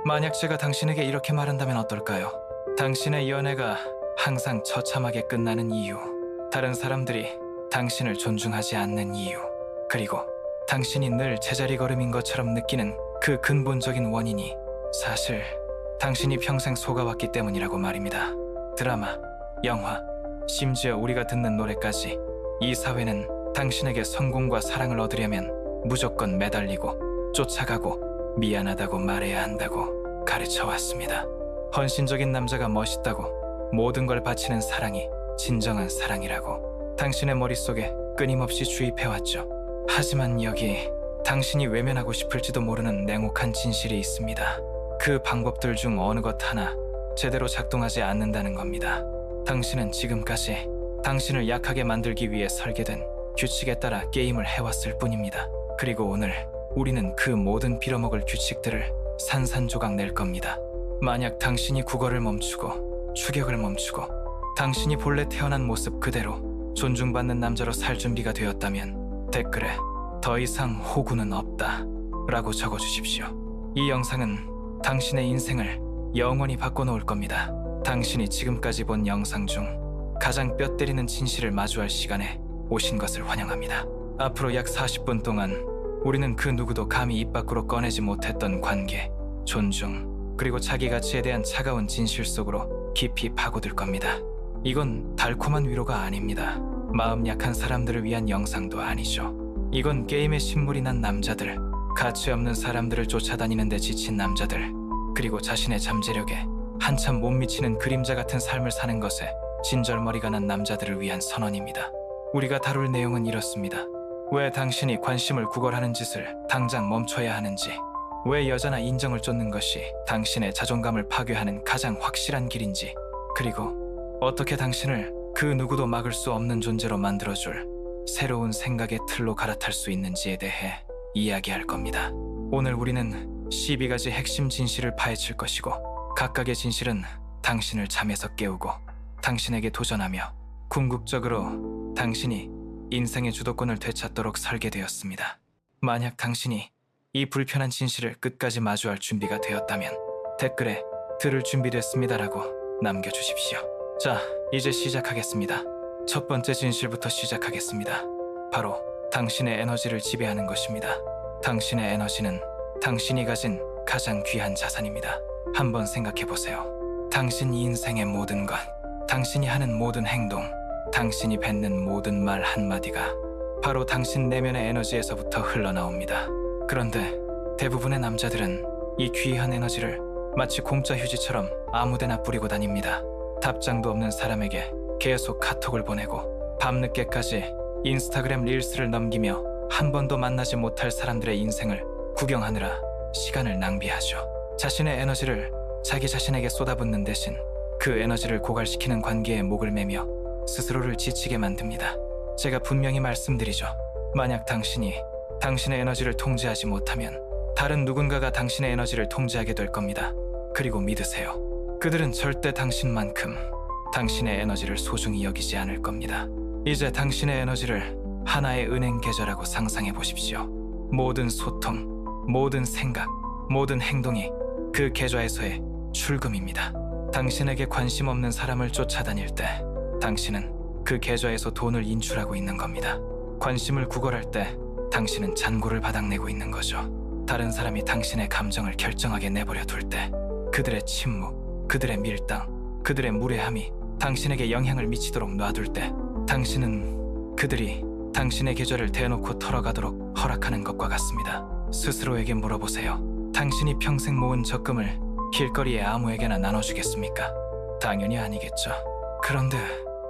만약 제가 당신에게 이렇게 말한다면 어떨까요? 당신의 연애가 항상 처참하게 끝나는 이유, 다른 사람들이 당신을 존중하지 않는 이유, 그리고 당신이 늘 제자리 걸음인 것처럼 느끼는 그 근본적인 원인이 사실 당신이 평생 속아왔기 때문이라고 말입니다. 드라마, 영화, 심지어 우리가 듣는 노래까지 이 사회는 당신에게 성공과 사랑을 얻으려면 무조건 매달리고 쫓아가고 미안하다고 말해야 한다고 가르쳐왔습니다. 헌신적인 남자가 멋있다고, 모든 걸 바치는 사랑이 진정한 사랑이라고 당신의 머릿속에 끊임없이 주입해왔죠. 하지만 여기 당신이 외면하고 싶을지도 모르는 냉혹한 진실이 있습니다. 그 방법들 중 어느 것 하나 제대로 작동하지 않는다는 겁니다. 당신은 지금까지 당신을 약하게 만들기 위해 설계된 규칙에 따라 게임을 해왔을 뿐입니다. 그리고 오늘 우리는 그 모든 빌어먹을 규칙들을 산산조각 낼 겁니다. 만약 당신이 국어를 멈추고 추격을 멈추고 당신이 본래 태어난 모습 그대로 존중받는 남자로 살 준비가 되었다면 댓글에 더 이상 호구는 없다 라고 적어주십시오. 이 영상은 당신의 인생을 영원히 바꿔놓을 겁니다. 당신이 지금까지 본 영상 중 가장 뼈 때리는 진실을 마주할 시간에 오신 것을 환영합니다. 앞으로 약 40분 동안 우리는 그 누구도 감히 입 밖으로 꺼내지 못했던 관계, 존중, 그리고 자기 가치에 대한 차가운 진실 속으로 깊이 파고들 겁니다. 이건 달콤한 위로가 아닙니다. 마음 약한 사람들을 위한 영상도 아니죠. 이건 게임에 신물이 난 남자들, 가치 없는 사람들을 쫓아다니는 데 지친 남자들, 그리고 자신의 잠재력에 한참 못 미치는 그림자 같은 삶을 사는 것에 진절머리가 난 남자들을 위한 선언입니다. 우리가 다룰 내용은 이렇습니다. 왜 당신이 관심을 구걸하는 짓을 당장 멈춰야 하는지, 왜 여자나 인정을 쫓는 것이 당신의 자존감을 파괴하는 가장 확실한 길인지, 그리고 어떻게 당신을 그 누구도 막을 수 없는 존재로 만들어줄 새로운 생각의 틀로 갈아탈 수 있는지에 대해 이야기할 겁니다. 오늘 우리는 12가지 핵심 진실을 파헤칠 것이고, 각각의 진실은 당신을 잠에서 깨우고 당신에게 도전하며 궁극적으로 당신이 인생의 주도권을 되찾도록 설계되었습니다. 만약 당신이 이 불편한 진실을 끝까지 마주할 준비가 되었다면 댓글에 들을 준비됐습니다라고 남겨주십시오. 자, 이제 시작하겠습니다. 첫 번째 진실부터 시작하겠습니다. 바로 당신의 에너지를 지배하는 것입니다. 당신의 에너지는 당신이 가진 가장 귀한 자산입니다. 한번 생각해보세요. 당신 인생의 모든 것, 당신이 하는 모든 행동, 당신이 뱉는 모든 말 한마디가 바로 당신 내면의 에너지에서부터 흘러나옵니다. 그런데 대부분의 남자들은 이 귀한 에너지를 마치 공짜 휴지처럼 아무데나 뿌리고 다닙니다. 답장도 없는 사람에게 계속 카톡을 보내고 밤늦게까지 인스타그램 릴스를 넘기며 한 번도 만나지 못할 사람들의 인생을 구경하느라 시간을 낭비하죠. 자신의 에너지를 자기 자신에게 쏟아붓는 대신 그 에너지를 고갈시키는 관계에 목을 매며 스스로를 지치게 만듭니다. 제가 분명히 말씀드리죠. 만약 당신이 당신의 에너지를 통제하지 못하면 다른 누군가가 당신의 에너지를 통제하게 될 겁니다. 그리고 믿으세요. 그들은 절대 당신만큼 당신의 에너지를 소중히 여기지 않을 겁니다. 이제 당신의 에너지를 하나의 은행 계좌라고 상상해 보십시오. 모든 소통, 모든 생각, 모든 행동이 그 계좌에서의 출금입니다. 당신에게 관심 없는 사람을 쫓아다닐 때 당신은 그 계좌에서 돈을 인출하고 있는 겁니다. 관심을 구걸할 때 당신은 잔고를 바닥내고 있는 거죠. 다른 사람이 당신의 감정을 결정하게 내버려 둘 때 그들의 침묵, 그들의 밀당, 그들의 무례함이 당신에게 영향을 미치도록 놔둘 때 당신은 그들이 당신의 계좌를 대놓고 털어가도록 허락하는 것과 같습니다. 스스로에게 물어보세요. 당신이 평생 모은 적금을 길거리에 아무에게나 나눠주겠습니까? 당연히 아니겠죠. 그런데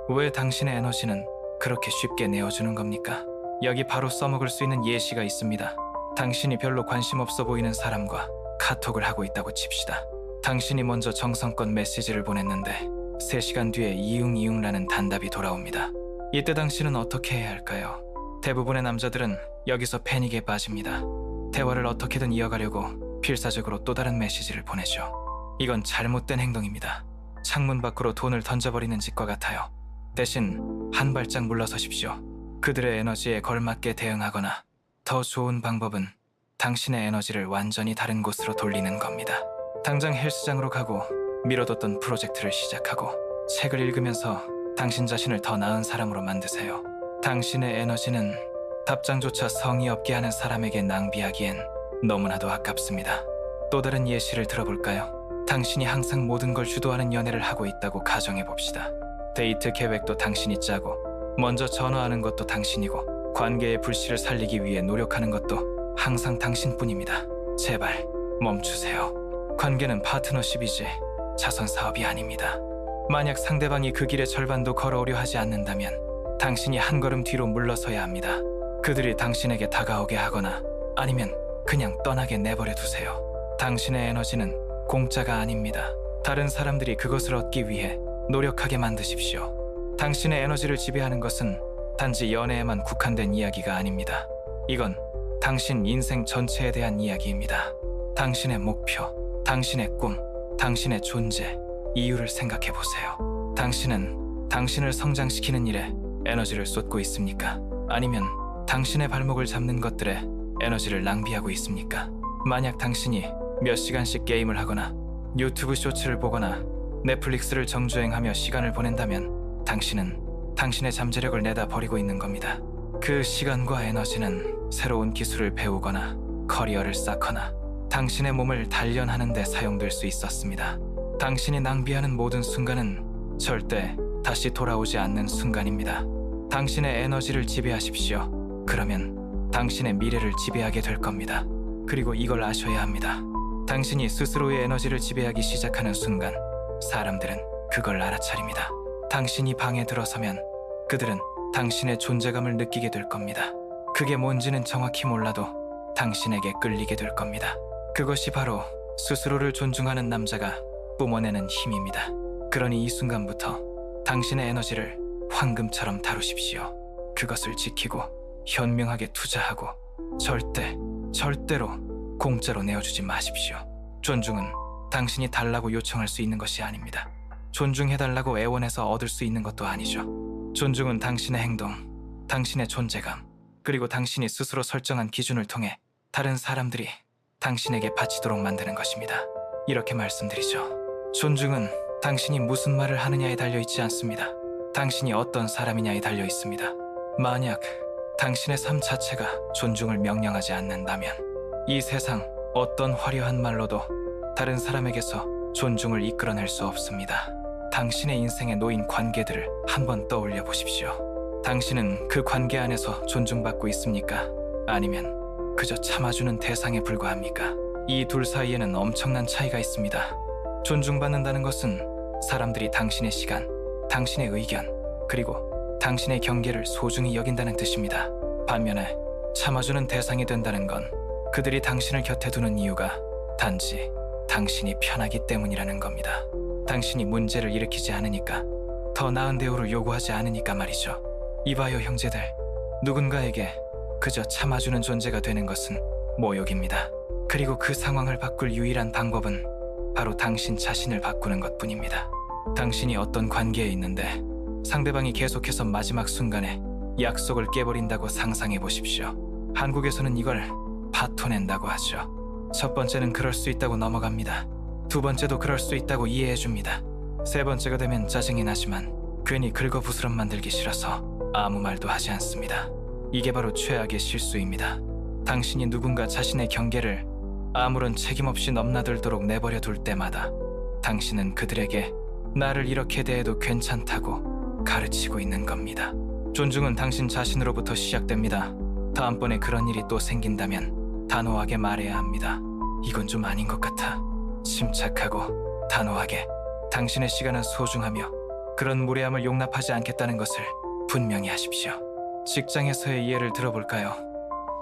왜 당신의 에너지는 그렇게 쉽게 내어주는 겁니까? 여기 바로 써먹을 수 있는 예시가 있습니다. 당신이 별로 관심 없어 보이는 사람과 카톡을 하고 있다고 칩시다. 당신이 먼저 정성껏 메시지를 보냈는데 3시간 뒤에 이응이응라는 단답이 돌아옵니다. 이때 당신은 어떻게 해야 할까요? 대부분의 남자들은 여기서 패닉에 빠집니다. 대화를 어떻게든 이어가려고 필사적으로 또 다른 메시지를 보내죠. 이건 잘못된 행동입니다. 창문 밖으로 돈을 던져버리는 짓과 같아요. 대신 한 발짝 물러서십시오. 그들의 에너지에 걸맞게 대응하거나 더 좋은 방법은 당신의 에너지를 완전히 다른 곳으로 돌리는 겁니다. 당장 헬스장으로 가고 미뤄뒀던 프로젝트를 시작하고 책을 읽으면서 당신 자신을 더 나은 사람으로 만드세요. 당신의 에너지는 답장조차 성의 없게 하는 사람에게 낭비하기엔 너무나도 아깝습니다. 또 다른 예시를 들어볼까요? 당신이 항상 모든 걸 주도하는 연애를 하고 있다고 가정해봅시다. 데이트 계획도 당신이 짜고 먼저 전화하는 것도 당신이고 관계의 불씨를 살리기 위해 노력하는 것도 항상 당신뿐입니다. 제발 멈추세요. 관계는 파트너십이지 자선 사업이 아닙니다. 만약 상대방이 그 길의 절반도 걸어오려 하지 않는다면 당신이 한 걸음 뒤로 물러서야 합니다. 그들이 당신에게 다가오게 하거나 아니면 그냥 떠나게 내버려 두세요. 당신의 에너지는 공짜가 아닙니다. 다른 사람들이 그것을 얻기 위해 노력하게 만드십시오. 당신의 에너지를 지배하는 것은 단지 연애에만 국한된 이야기가 아닙니다. 이건 당신 인생 전체에 대한 이야기입니다. 당신의 목표, 당신의 꿈, 당신의 존재, 이유를 생각해 보세요. 당신은 당신을 성장시키는 일에 에너지를 쏟고 있습니까? 아니면 당신의 발목을 잡는 것들에 에너지를 낭비하고 있습니까? 만약 당신이 몇 시간씩 게임을 하거나 유튜브 쇼츠를 보거나 넷플릭스를 정주행하며 시간을 보낸다면 당신은 당신의 잠재력을 내다 버리고 있는 겁니다. 그 시간과 에너지는 새로운 기술을 배우거나 커리어를 쌓거나 당신의 몸을 단련하는 데 사용될 수 있었습니다. 당신이 낭비하는 모든 순간은 절대 다시 돌아오지 않는 순간입니다. 당신의 에너지를 지배하십시오. 그러면 당신의 미래를 지배하게 될 겁니다. 그리고 이걸 아셔야 합니다. 당신이 스스로의 에너지를 지배하기 시작하는 순간 사람들은 그걸 알아차립니다. 당신이 방에 들어서면 그들은 당신의 존재감을 느끼게 될 겁니다. 그게 뭔지는 정확히 몰라도 당신에게 끌리게 될 겁니다. 그것이 바로 스스로를 존중하는 남자가 뿜어내는 힘입니다. 그러니 이 순간부터 당신의 에너지를 황금처럼 다루십시오. 그것을 지키고 현명하게 투자하고 절대로 공짜로 내어주지 마십시오. 존중은 당신이 달라고 요청할 수 있는 것이 아닙니다. 존중해달라고 애원해서 얻을 수 있는 것도 아니죠. 존중은 당신의 행동, 당신의 존재감, 그리고 당신이 스스로 설정한 기준을 통해 다른 사람들이 당신에게 바치도록 만드는 것입니다. 이렇게 말씀드리죠. 존중은 당신이 무슨 말을 하느냐에 달려있지 않습니다. 당신이 어떤 사람이냐에 달려있습니다. 만약 당신의 삶 자체가 존중을 명령하지 않는다면 이 세상 어떤 화려한 말로도 다른 사람에게서 존중을 이끌어낼 수 없습니다. 당신의 인생에 놓인 관계들을 한번 떠올려 보십시오. 당신은 그 관계 안에서 존중받고 있습니까? 아니면 그저 참아주는 대상에 불과합니까? 이 둘 사이에는 엄청난 차이가 있습니다. 존중받는다는 것은 사람들이 당신의 시간, 당신의 의견, 그리고 당신의 경계를 소중히 여긴다는 뜻입니다. 반면에 참아주는 대상이 된다는 건 그들이 당신을 곁에 두는 이유가 단지 당신이 편하기 때문이라는 겁니다. 당신이 문제를 일으키지 않으니까, 더 나은 대우를 요구하지 않으니까 말이죠. 이봐요 형제들, 누군가에게 그저 참아주는 존재가 되는 것은 모욕입니다. 그리고 그 상황을 바꿀 유일한 방법은 바로 당신 자신을 바꾸는 것뿐입니다. 당신이 어떤 관계에 있는데 상대방이 계속해서 마지막 순간에 약속을 깨버린다고 상상해 보십시오. 한국에서는 이걸 파토낸다고 하죠. 첫 번째는 그럴 수 있다고 넘어갑니다. 두 번째도 그럴 수 있다고 이해해 줍니다. 세 번째가 되면 짜증이 나지만 괜히 긁어부스럼 만들기 싫어서 아무 말도 하지 않습니다. 이게 바로 최악의 실수입니다. 당신이 누군가 자신의 경계를 아무런 책임 없이 넘나들도록 내버려 둘 때마다 당신은 그들에게 나를 이렇게 대해도 괜찮다고 가르치고 있는 겁니다. 존중은 당신 자신으로부터 시작됩니다. 다음번에 그런 일이 또 생긴다면 단호하게 말해야 합니다. 이건 좀 아닌 것 같아. 침착하고 단호하게 당신의 시간은 소중하며 그런 무례함을 용납하지 않겠다는 것을 분명히 하십시오. 직장에서의 예를 들어볼까요?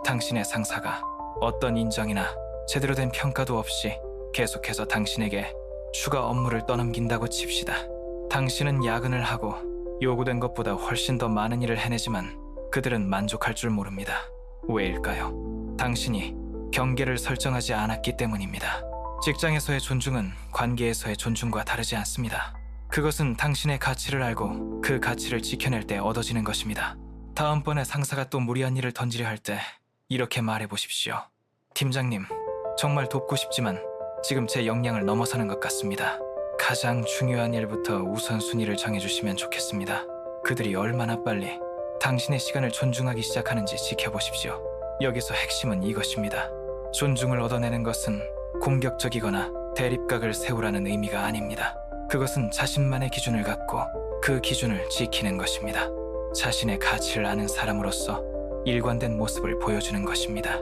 당신의 상사가 어떤 인정이나 제대로 된 평가도 없이 계속해서 당신에게 추가 업무를 떠넘긴다고 칩시다. 당신은 야근을 하고 요구된 것보다 훨씬 더 많은 일을 해내지만 그들은 만족할 줄 모릅니다. 왜일까요? 당신이 경계를 설정하지 않았기 때문입니다. 직장에서의 존중은 관계에서의 존중과 다르지 않습니다. 그것은 당신의 가치를 알고 그 가치를 지켜낼 때 얻어지는 것입니다. 다음번에 상사가 또 무리한 일을 던지려 할 때 이렇게 말해 보십시오. 팀장님, 정말 돕고 싶지만 지금 제 역량을 넘어서는 것 같습니다. 가장 중요한 일부터 우선순위를 정해주시면 좋겠습니다. 그들이 얼마나 빨리 당신의 시간을 존중하기 시작하는지 지켜보십시오. 여기서 핵심은 이것입니다. 존중을 얻어내는 것은 공격적이거나 대립각을 세우라는 의미가 아닙니다. 그것은 자신만의 기준을 갖고 그 기준을 지키는 것입니다. 자신의 가치를 아는 사람으로서 일관된 모습을 보여주는 것입니다.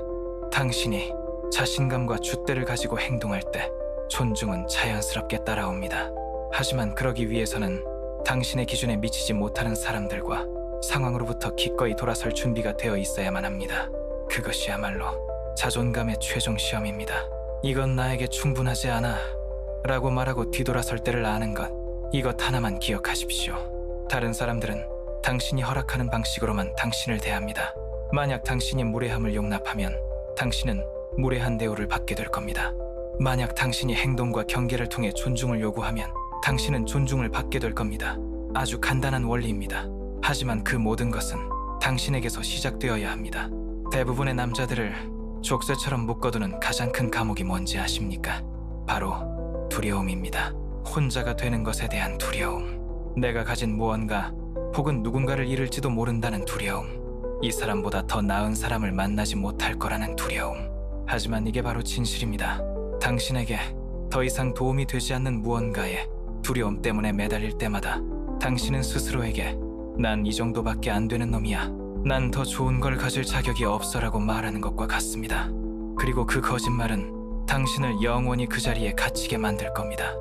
당신이 자신감과 줏대를 가지고 행동할 때 존중은 자연스럽게 따라옵니다. 하지만 그러기 위해서는 당신의 기준에 미치지 못하는 사람들과 상황으로부터 기꺼이 돌아설 준비가 되어 있어야만 합니다. 그것이야말로 자존감의 최종 시험입니다. 이건 나에게 충분하지 않아 라고 말하고 뒤돌아설 때를 아는 것, 이것 하나만 기억하십시오. 다른 사람들은 당신이 허락하는 방식으로만 당신을 대합니다. 만약 당신이 무례함을 용납하면 당신은 무례한 대우를 받게 될 겁니다. 만약 당신이 행동과 경계를 통해 존중을 요구하면 당신은 존중을 받게 될 겁니다. 아주 간단한 원리입니다. 하지만 그 모든 것은 당신에게서 시작되어야 합니다. 대부분의 남자들을 족쇄처럼 묶어두는 가장 큰 감옥이 뭔지 아십니까? 바로 두려움입니다. 혼자가 되는 것에 대한 두려움. 내가 가진 무언가 혹은 누군가를 잃을지도 모른다는 두려움. 이 사람보다 더 나은 사람을 만나지 못할 거라는 두려움. 하지만 이게 바로 진실입니다. 당신에게 더 이상 도움이 되지 않는 무언가에 두려움 때문에 매달릴 때마다 당신은 스스로에게 난 이 정도밖에 안 되는 놈이야. 난 더 좋은 걸 가질 자격이 없어라고 말하는 것과 같습니다. 그리고 그 거짓말은 당신을 영원히 그 자리에 갇히게 만들 겁니다.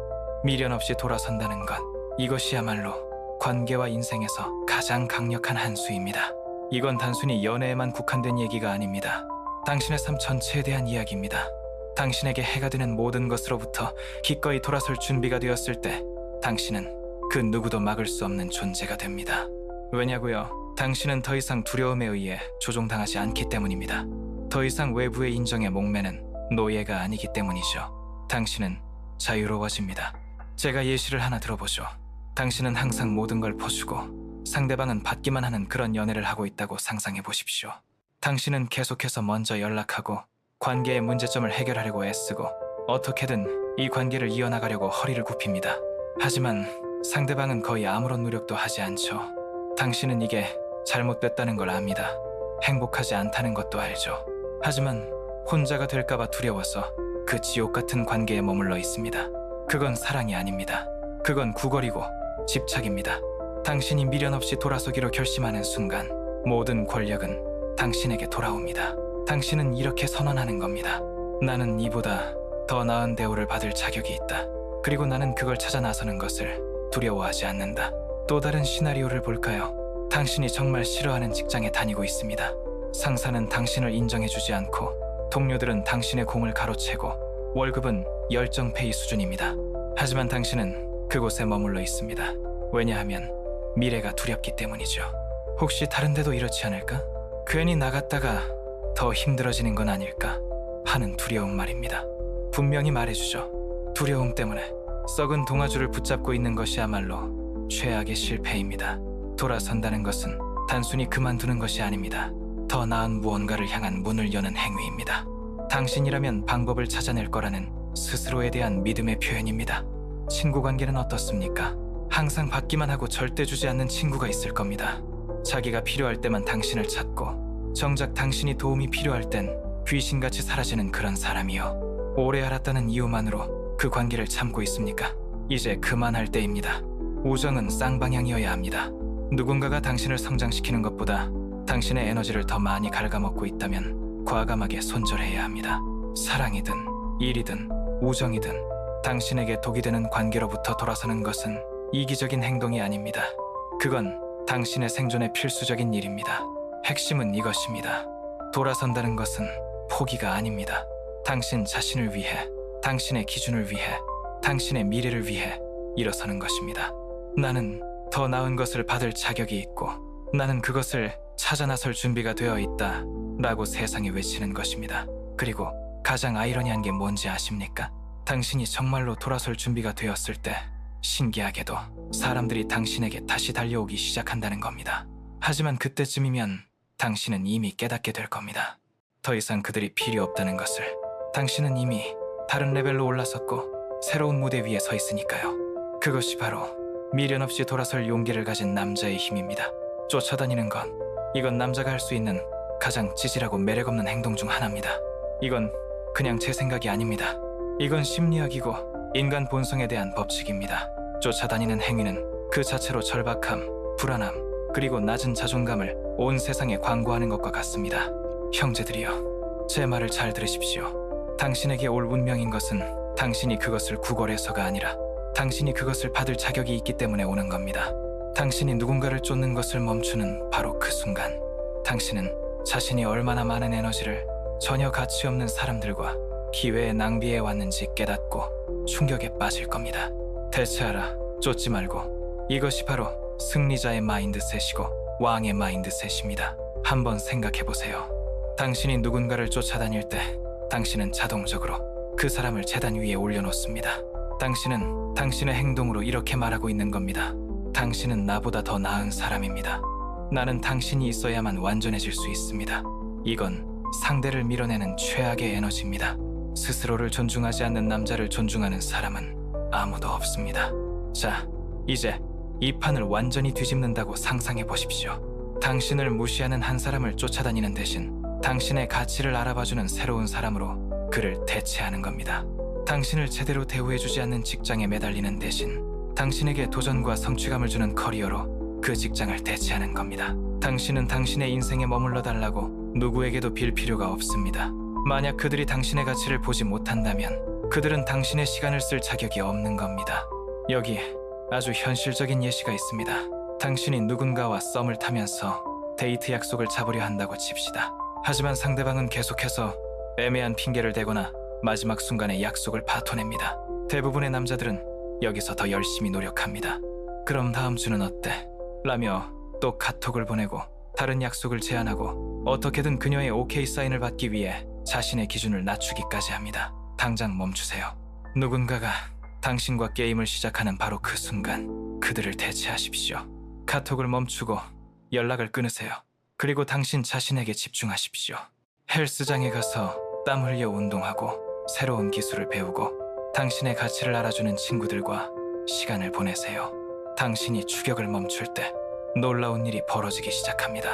미련 없이 돌아선다는 것, 이것이야말로 관계와 인생에서 가장 강력한 한 수입니다. 이건 단순히 연애에만 국한된 얘기가 아닙니다. 당신의 삶 전체에 대한 이야기입니다. 당신에게 해가 되는 모든 것으로부터 기꺼이 돌아설 준비가 되었을 때 당신은 그 누구도 막을 수 없는 존재가 됩니다. 왜냐고요? 당신은 더 이상 두려움에 의해 조종당하지 않기 때문입니다. 더 이상 외부의 인정에 목매는 노예가 아니기 때문이죠. 당신은 자유로워집니다. 제가 예시를 하나 들어보죠. 당신은 항상 모든 걸 퍼주고 상대방은 받기만 하는 그런 연애를 하고 있다고 상상해 보십시오. 당신은 계속해서 먼저 연락하고 관계의 문제점을 해결하려고 애쓰고 어떻게든 이 관계를 이어나가려고 허리를 굽힙니다. 하지만 상대방은 거의 아무런 노력도 하지 않죠. 당신은 이게 잘못됐다는 걸 압니다. 행복하지 않다는 것도 알죠. 하지만 혼자가 될까봐 두려워서 그 지옥 같은 관계에 머물러 있습니다. 그건 사랑이 아닙니다. 그건 구걸이고 집착입니다. 당신이 미련 없이 돌아서기로 결심하는 순간 모든 권력은 당신에게 돌아옵니다. 당신은 이렇게 선언하는 겁니다. 나는 이보다 더 나은 대우를 받을 자격이 있다. 그리고 나는 그걸 찾아 나서는 것을 두려워하지 않는다. 또 다른 시나리오를 볼까요? 당신이 정말 싫어하는 직장에 다니고 있습니다. 상사는 당신을 인정해주지 않고 동료들은 당신의 공을 가로채고 월급은 열정페이 수준입니다. 하지만 당신은 그곳에 머물러 있습니다. 왜냐하면 미래가 두렵기 때문이죠. 혹시 다른 데도 이렇지 않을까? 괜히 나갔다가 더 힘들어지는 건 아닐까 하는 두려움 말입니다. 분명히 말해주죠. 두려움 때문에 썩은 동아줄을 붙잡고 있는 것이야말로 최악의 실패입니다. 돌아선다는 것은 단순히 그만두는 것이 아닙니다. 더 나은 무언가를 향한 문을 여는 행위입니다. 당신이라면 방법을 찾아낼 거라는 스스로에 대한 믿음의 표현입니다. 친구 관계는 어떻습니까? 항상 받기만 하고 절대 주지 않는 친구가 있을 겁니다. 자기가 필요할 때만 당신을 찾고 정작 당신이 도움이 필요할 땐 귀신같이 사라지는 그런 사람이요. 오래 알았다는 이유만으로 그 관계를 참고 있습니까? 이제 그만할 때입니다. 우정은 쌍방향이어야 합니다. 누군가가 당신을 성장시키는 것보다 당신의 에너지를 더 많이 갉아먹고 있다면 과감하게 손절해야 합니다. 사랑이든 일이든 우정이든 당신에게 독이 되는 관계로부터 돌아서는 것은 이기적인 행동이 아닙니다. 그건 당신의 생존에 필수적인 일입니다. 핵심은 이것입니다. 돌아선다는 것은 포기가 아닙니다. 당신 자신을 위해, 당신의 기준을 위해, 당신의 미래를 위해 일어서는 것입니다. 나는 더 나은 것을 받을 자격이 있고 나는 그것을 찾아 나설 준비가 되어 있다 라고 세상에 외치는 것입니다. 그리고 가장 아이러니한 게 뭔지 아십니까? 당신이 정말로 돌아설 준비가 되었을 때 신기하게도 사람들이 당신에게 다시 달려오기 시작한다는 겁니다. 하지만 그때쯤이면 당신은 이미 깨닫게 될 겁니다. 더 이상 그들이 필요 없다는 것을. 당신은 이미 다른 레벨로 올라섰고 새로운 무대 위에 서 있으니까요. 그것이 바로 미련 없이 돌아설 용기를 가진 남자의 힘입니다. 쫓아다니는 건 이건 남자가 할 수 있는 가장 찌질하고 매력없는 행동 중 하나입니다. 이건 그냥 제 생각이 아닙니다. 이건 심리학이고 인간 본성에 대한 법칙입니다. 쫓아다니는 행위는 그 자체로 절박함, 불안함, 그리고 낮은 자존감을 온 세상에 광고하는 것과 같습니다. 형제들이여, 제 말을 잘 들으십시오. 당신에게 올 운명인 것은 당신이 그것을 구걸해서가 아니라 당신이 그것을 받을 자격이 있기 때문에 오는 겁니다. 당신이 누군가를 쫓는 것을 멈추는 바로 그 순간, 당신은 자신이 얼마나 많은 에너지를 전혀 가치 없는 사람들과 기회에 낭비해 왔는지 깨닫고 충격에 빠질 겁니다. 대체하라, 쫓지 말고. 이것이 바로 승리자의 마인드셋이고 왕의 마인드셋입니다. 한번 생각해보세요. 당신이 누군가를 쫓아다닐 때 당신은 자동적으로 그 사람을 제단 위에 올려놓습니다. 당신은 당신의 행동으로 이렇게 말하고 있는 겁니다. 당신은 나보다 더 나은 사람입니다. 나는 당신이 있어야만 완전해질 수 있습니다. 이건 상대를 밀어내는 최악의 에너지입니다. 스스로를 존중하지 않는 남자를 존중하는 사람은 아무도 없습니다. 자, 이제 이 판을 완전히 뒤집는다고 상상해 보십시오. 당신을 무시하는 한 사람을 쫓아다니는 대신 당신의 가치를 알아봐주는 새로운 사람으로 그를 대체하는 겁니다. 당신을 제대로 대우해주지 않는 직장에 매달리는 대신 당신에게 도전과 성취감을 주는 커리어로 그 직장을 대체하는 겁니다. 당신은 당신의 인생에 머물러 달라고 누구에게도 빌 필요가 없습니다. 만약 그들이 당신의 가치를 보지 못한다면 그들은 당신의 시간을 쓸 자격이 없는 겁니다. 여기 아주 현실적인 예시가 있습니다. 당신이 누군가와 썸을 타면서 데이트 약속을 잡으려 한다고 칩시다. 하지만 상대방은 계속해서 애매한 핑계를 대거나 마지막 순간에 약속을 파토냅니다. 대부분의 남자들은 여기서 더 열심히 노력합니다. 그럼 다음 주는 어때? 라며 또 카톡을 보내고 다른 약속을 제안하고 어떻게든 그녀의 오케이 사인을 받기 위해 자신의 기준을 낮추기까지 합니다. 당장 멈추세요. 누군가가 당신과 게임을 시작하는 바로 그 순간 그들을 대체하십시오. 카톡을 멈추고 연락을 끊으세요. 그리고 당신 자신에게 집중하십시오. 헬스장에 가서 땀 흘려 운동하고 새로운 기술을 배우고 당신의 가치를 알아주는 친구들과 시간을 보내세요. 당신이 추격을 멈출 때 놀라운 일이 벌어지기 시작합니다.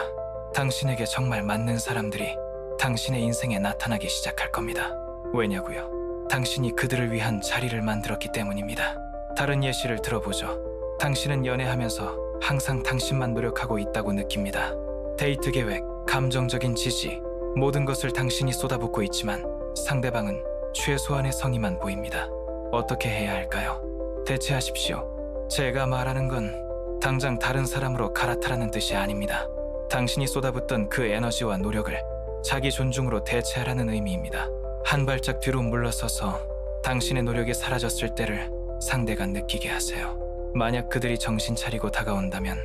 당신에게 정말 맞는 사람들이 당신의 인생에 나타나기 시작할 겁니다. 왜냐고요? 당신이 그들을 위한 자리를 만들었기 때문입니다. 다른 예시를 들어보죠. 당신은 연애하면서 항상 당신만 노력하고 있다고 느낍니다. 데이트 계획, 감정적인 지지, 모든 것을 당신이 쏟아붓고 있지만 상대방은 최소한의 성의만 보입니다. 어떻게 해야 할까요? 대체하십시오. 제가 말하는 건 당장 다른 사람으로 갈아타라는 뜻이 아닙니다. 당신이 쏟아붓던 그 에너지와 노력을 자기 존중으로 대체하라는 의미입니다. 한 발짝 뒤로 물러서서 당신의 노력이 사라졌을 때를 상대가 느끼게 하세요. 만약 그들이 정신 차리고 다가온다면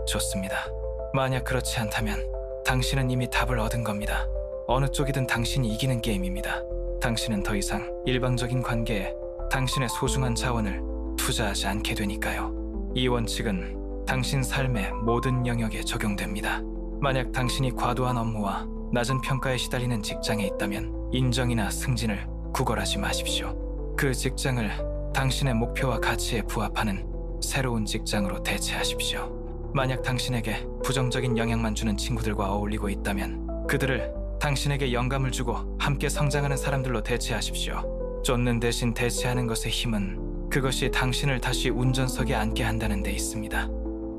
좋습니다. 만약 그렇지 않다면 당신은 이미 답을 얻은 겁니다. 어느 쪽이든 당신이 이기는 게임입니다. 당신은 더 이상 일방적인 관계에 당신의 소중한 자원을 투자하지 않게 되니까요. 이 원칙은 당신 삶의 모든 영역에 적용됩니다. 만약 당신이 과도한 업무와 낮은 평가에 시달리는 직장에 있다면 인정이나 승진을 구걸하지 마십시오. 그 직장을 당신의 목표와 가치에 부합하는 새로운 직장으로 대체하십시오. 만약 당신에게 부정적인 영향만 주는 친구들과 어울리고 있다면 그들을 당신에게 영감을 주고 함께 성장하는 사람들로 대체하십시오. 쫓는 대신 대체하는 것의 힘은 그것이 당신을 다시 운전석에 앉게 한다는 데 있습니다.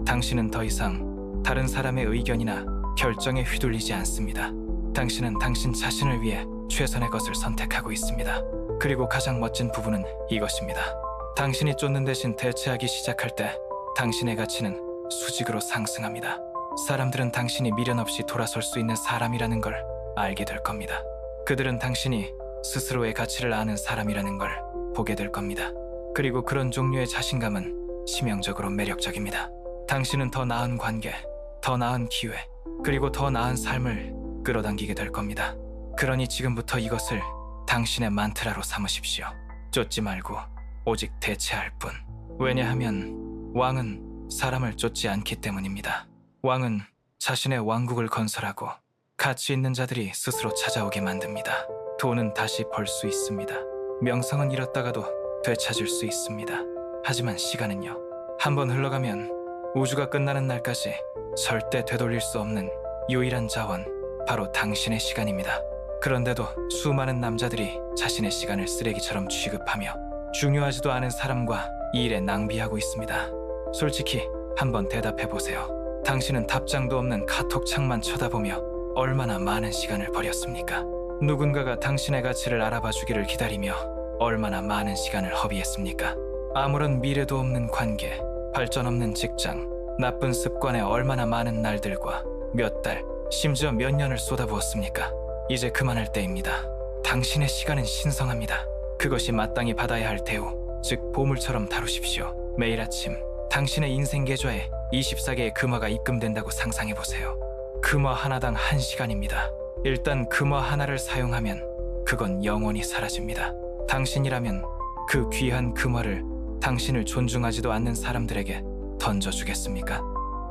당신은 더 이상 다른 사람의 의견이나 결정에 휘둘리지 않습니다. 당신은 당신 자신을 위해 최선의 것을 선택하고 있습니다. 그리고 가장 멋진 부분은 이것입니다. 당신이 쫓는 대신 대체하기 시작할 때 당신의 가치는 수직으로 상승합니다. 사람들은 당신이 미련 없이 돌아설 수 있는 사람이라는 걸 알게 될 겁니다. 그들은 당신이 스스로의 가치를 아는 사람이라는 걸 보게 될 겁니다. 그리고 그런 종류의 자신감은 치명적으로 매력적입니다. 당신은 더 나은 관계, 더 나은 기회, 그리고 더 나은 삶을 끌어당기게 될 겁니다. 그러니 지금부터 이것을 당신의 만트라로 삼으십시오. 쫓지 말고 오직 대체할 뿐. 왜냐하면 왕은 사람을 쫓지 않기 때문입니다. 왕은 자신의 왕국을 건설하고 가치 있는 자들이 스스로 찾아오게 만듭니다. 돈은 다시 벌 수 있습니다. 명성은 잃었다가도 되찾을 수 있습니다. 하지만 시간은요. 한번 흘러가면 우주가 끝나는 날까지 절대 되돌릴 수 없는 유일한 자원, 바로 당신의 시간입니다. 그런데도 수많은 남자들이 자신의 시간을 쓰레기처럼 취급하며 중요하지도 않은 사람과 이 일에 낭비하고 있습니다. 솔직히 한번 대답해보세요. 당신은 답장도 없는 카톡창만 쳐다보며 얼마나 많은 시간을 버렸습니까? 누군가가 당신의 가치를 알아봐 주기를 기다리며 얼마나 많은 시간을 허비했습니까? 아무런 미래도 없는 관계, 발전 없는 직장, 나쁜 습관에 얼마나 많은 날들과 몇 달, 심지어 몇 년을 쏟아부었습니까? 이제 그만할 때입니다. 당신의 시간은 신성합니다. 그것이 마땅히 받아야 할 대우, 즉 보물처럼 다루십시오. 매일 아침 당신의 인생 계좌에 24개의 금화가 입금된다고 상상해보세요. 금화 하나당 1시간입니다. 일단 금화 하나를 사용하면 그건 영원히 사라집니다. 당신이라면 그 귀한 금화를 당신을 존중하지도 않는 사람들에게 던져주겠습니까?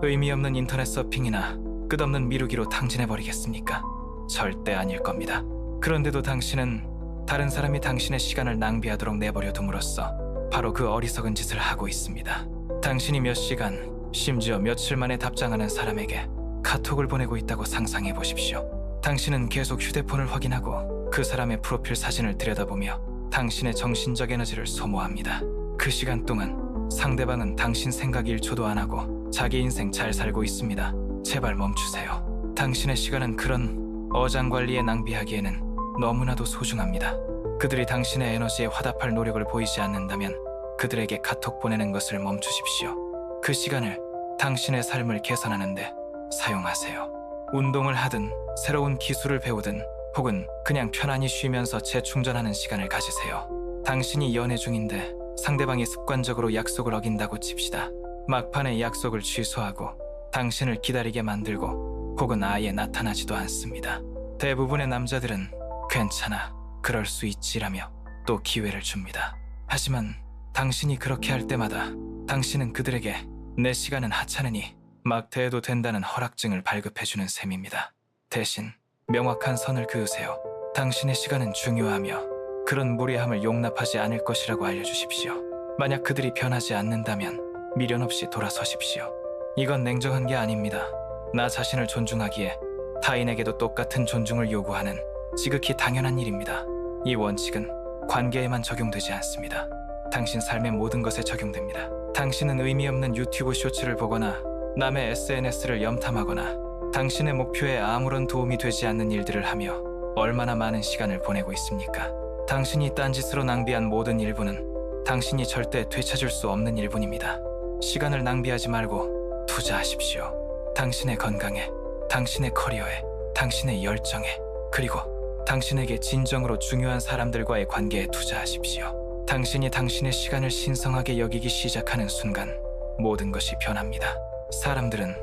의미 없는 인터넷 서핑이나 끝없는 미루기로 탕진해버리겠습니까? 절대 아닐 겁니다. 그런데도 당신은 다른 사람이 당신의 시간을 낭비하도록 내버려 둠으로써 바로 그 어리석은 짓을 하고 있습니다. 당신이 몇 시간, 심지어 며칠 만에 답장하는 사람에게 카톡을 보내고 있다고 상상해 보십시오. 당신은 계속 휴대폰을 확인하고 그 사람의 프로필 사진을 들여다보며 당신의 정신적 에너지를 소모합니다. 그 시간 동안 상대방은 당신 생각 1초도 안 하고 자기 인생 잘 살고 있습니다. 제발 멈추세요. 당신의 시간은 그런 어장관리에 낭비하기에는 너무나도 소중합니다. 그들이 당신의 에너지에 화답할 노력을 보이지 않는다면 그들에게 카톡 보내는 것을 멈추십시오. 그 시간을 당신의 삶을 개선하는 데 사용하세요. 운동을 하든 새로운 기술을 배우든 혹은 그냥 편안히 쉬면서 재충전하는 시간을 가지세요. 당신이 연애 중인데 상대방이 습관적으로 약속을 어긴다고 칩시다. 막판에 약속을 취소하고 당신을 기다리게 만들고 혹은 아예 나타나지도 않습니다. 대부분의 남자들은 괜찮아, 그럴 수 있지라며 또 기회를 줍니다. 하지만 당신이 그렇게 할 때마다 당신은 그들에게 내 시간은 하찮으니 막 대해도 된다는 허락증을 발급해주는 셈입니다. 대신 명확한 선을 그으세요. 당신의 시간은 중요하며 그런 무례함을 용납하지 않을 것이라고 알려주십시오. 만약 그들이 변하지 않는다면 미련 없이 돌아서십시오. 이건 냉정한 게 아닙니다. 나 자신을 존중하기에 타인에게도 똑같은 존중을 요구하는 지극히 당연한 일입니다. 이 원칙은 관계에만 적용되지 않습니다. 당신 삶의 모든 것에 적용됩니다. 당신은 의미 없는 유튜브 쇼츠를 보거나 남의 SNS를 염탐하거나 당신의 목표에 아무런 도움이 되지 않는 일들을 하며 얼마나 많은 시간을 보내고 있습니까? 당신이 딴짓으로 낭비한 모든 일부는 당신이 절대 되찾을 수 없는 일분입니다. 시간을 낭비하지 말고 투자하십시오. 당신의 건강에, 당신의 커리어에, 당신의 열정에, 그리고 당신에게 진정으로 중요한 사람들과의 관계에 투자하십시오. 당신이 당신의 시간을 신성하게 여기기 시작하는 순간 모든 것이 변합니다. 사람들은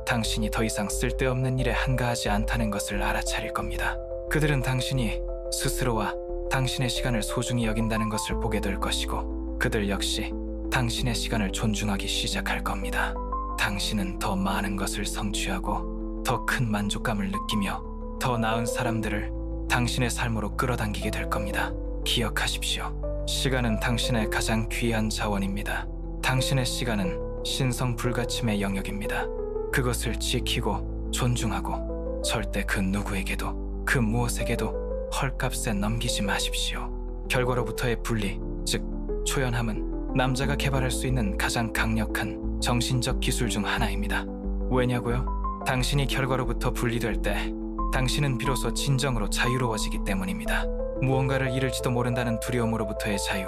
당신이 더 이상 쓸데없는 일에 한가하지 않다는 것을 알아차릴 겁니다. 그들은 당신이 스스로와 당신의 시간을 소중히 여긴다는 것을 보게 될 것이고 그들 역시 당신의 시간을 존중하기 시작할 겁니다. 당신은 더 많은 것을 성취하고 더 큰 만족감을 느끼며 더 나은 사람들을 당신의 삶으로 끌어당기게 될 겁니다. 기억하십시오. 시간은 당신의 가장 귀한 자원입니다. 당신의 시간은 신성 불가침의 영역입니다. 그것을 지키고 존중하고 절대 그 누구에게도 그 무엇에게도 헐값에 넘기지 마십시오. 결과로부터의 분리, 즉 초연함은 남자가 개발할 수 있는 가장 강력한 정신적 기술 중 하나입니다. 왜냐고요? 당신이 결과로부터 분리될 때 당신은 비로소 진정으로 자유로워지기 때문입니다. 무언가를 잃을지도 모른다는 두려움으로부터의 자유,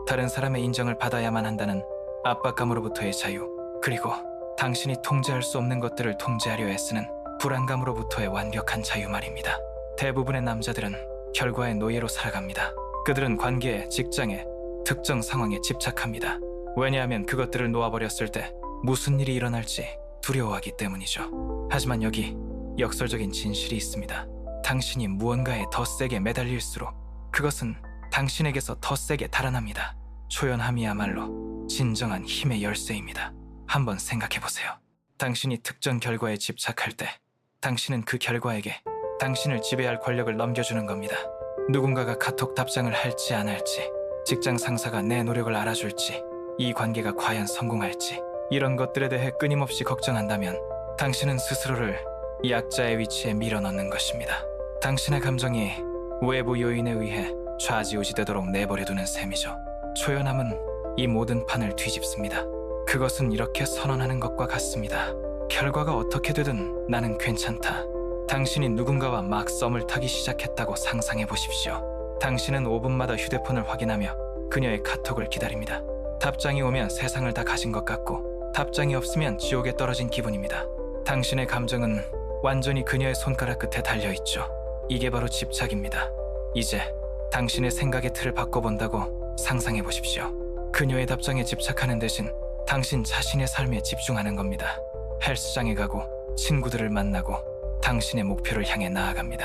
다른 사람의 인정을 받아야만 한다는 압박감으로부터의 자유, 그리고 당신이 통제할 수 없는 것들을 통제하려 애쓰는 불안감으로부터의 완벽한 자유 말입니다. 대부분의 남자들은 결과의 노예로 살아갑니다. 그들은 관계에, 직장에, 특정 상황에 집착합니다. 왜냐하면 그것들을 놓아버렸을 때 무슨 일이 일어날지 두려워하기 때문이죠. 하지만 여기 역설적인 진실이 있습니다. 당신이 무언가에 더 세게 매달릴수록 그것은 당신에게서 더 세게 달아납니다. 초연함이야말로 진정한 힘의 열쇠입니다. 한번 생각해보세요. 당신이 특정 결과에 집착할 때 당신은 그 결과에게 당신을 지배할 권력을 넘겨주는 겁니다. 누군가가 카톡 답장을 할지 안 할지, 직장 상사가 내 노력을 알아줄지, 이 관계가 과연 성공할지, 이런 것들에 대해 끊임없이 걱정한다면 당신은 스스로를 약자의 위치에 밀어넣는 것입니다. 당신의 감정이 외부 요인에 의해 좌지우지되도록 내버려두는 셈이죠. 초연함은 이 모든 판을 뒤집습니다. 그것은 이렇게 선언하는 것과 같습니다. 결과가 어떻게 되든 나는 괜찮다. 당신이 누군가와 막 썸을 타기 시작했다고 상상해 보십시오. 당신은 5분마다 휴대폰을 확인하며 그녀의 카톡을 기다립니다. 답장이 오면 세상을 다 가진 것 같고, 답장이 없으면 지옥에 떨어진 기분입니다. 당신의 감정은 완전히 그녀의 손가락 끝에 달려있죠. 이게 바로 집착입니다. 이제 당신의 생각의 틀을 바꿔본다고 상상해 보십시오. 그녀의 답장에 집착하는 대신 당신 자신의 삶에 집중하는 겁니다. 헬스장에 가고 친구들을 만나고 당신의 목표를 향해 나아갑니다.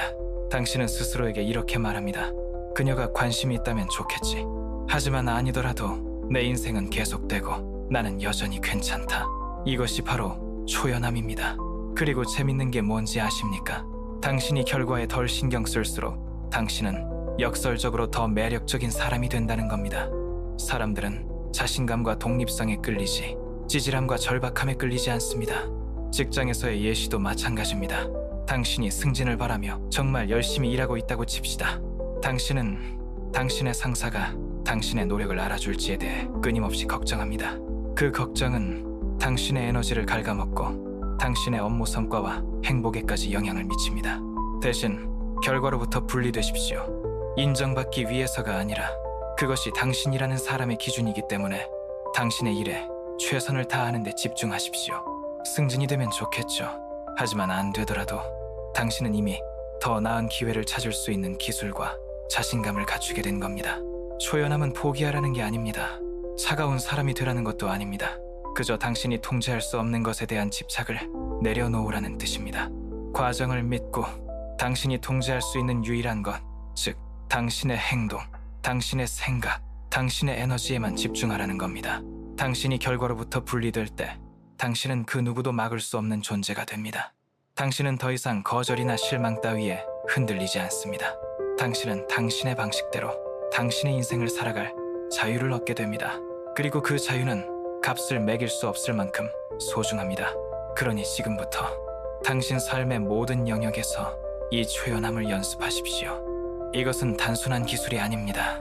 당신은 스스로에게 이렇게 말합니다. 그녀가 관심이 있다면 좋겠지. 하지만 아니더라도 내 인생은 계속되고 나는 여전히 괜찮다. 이것이 바로 초연함입니다. 그리고 재밌는 게 뭔지 아십니까? 당신이 결과에 덜 신경 쓸수록 당신은 역설적으로 더 매력적인 사람이 된다는 겁니다. 사람들은 자신감과 독립성에 끌리지 찌질함과 절박함에 끌리지 않습니다. 직장에서의 예시도 마찬가지입니다. 당신이 승진을 바라며 정말 열심히 일하고 있다고 칩시다. 당신은 당신의 상사가 당신의 노력을 알아줄지에 대해 끊임없이 걱정합니다. 그 걱정은 당신의 에너지를 갉아먹고 당신의 업무 성과와 행복에까지 영향을 미칩니다. 대신 결과로부터 분리되십시오. 인정받기 위해서가 아니라 그것이 당신이라는 사람의 기준이기 때문에 당신의 일에 최선을 다하는 데 집중하십시오. 승진이 되면 좋겠죠. 하지만 안 되더라도 당신은 이미 더 나은 기회를 찾을 수 있는 기술과 자신감을 갖추게 된 겁니다. 초연함은 포기하라는 게 아닙니다. 차가운 사람이 되라는 것도 아닙니다. 그저 당신이 통제할 수 없는 것에 대한 집착을 내려놓으라는 뜻입니다. 과정을 믿고 당신이 통제할 수 있는 유일한 것, 즉 당신의 행동, 당신의 생각, 당신의 에너지에만 집중하라는 겁니다. 당신이 결과로부터 분리될 때 당신은 그 누구도 막을 수 없는 존재가 됩니다. 당신은 더 이상 거절이나 실망 따위에 흔들리지 않습니다. 당신은 당신의 방식대로 당신의 인생을 살아갈 자유를 얻게 됩니다. 그리고 그 자유는 값을 매길 수 없을 만큼 소중합니다. 그러니 지금부터 당신 삶의 모든 영역에서 이 초연함을 연습하십시오. 이것은 단순한 기술이 아닙니다.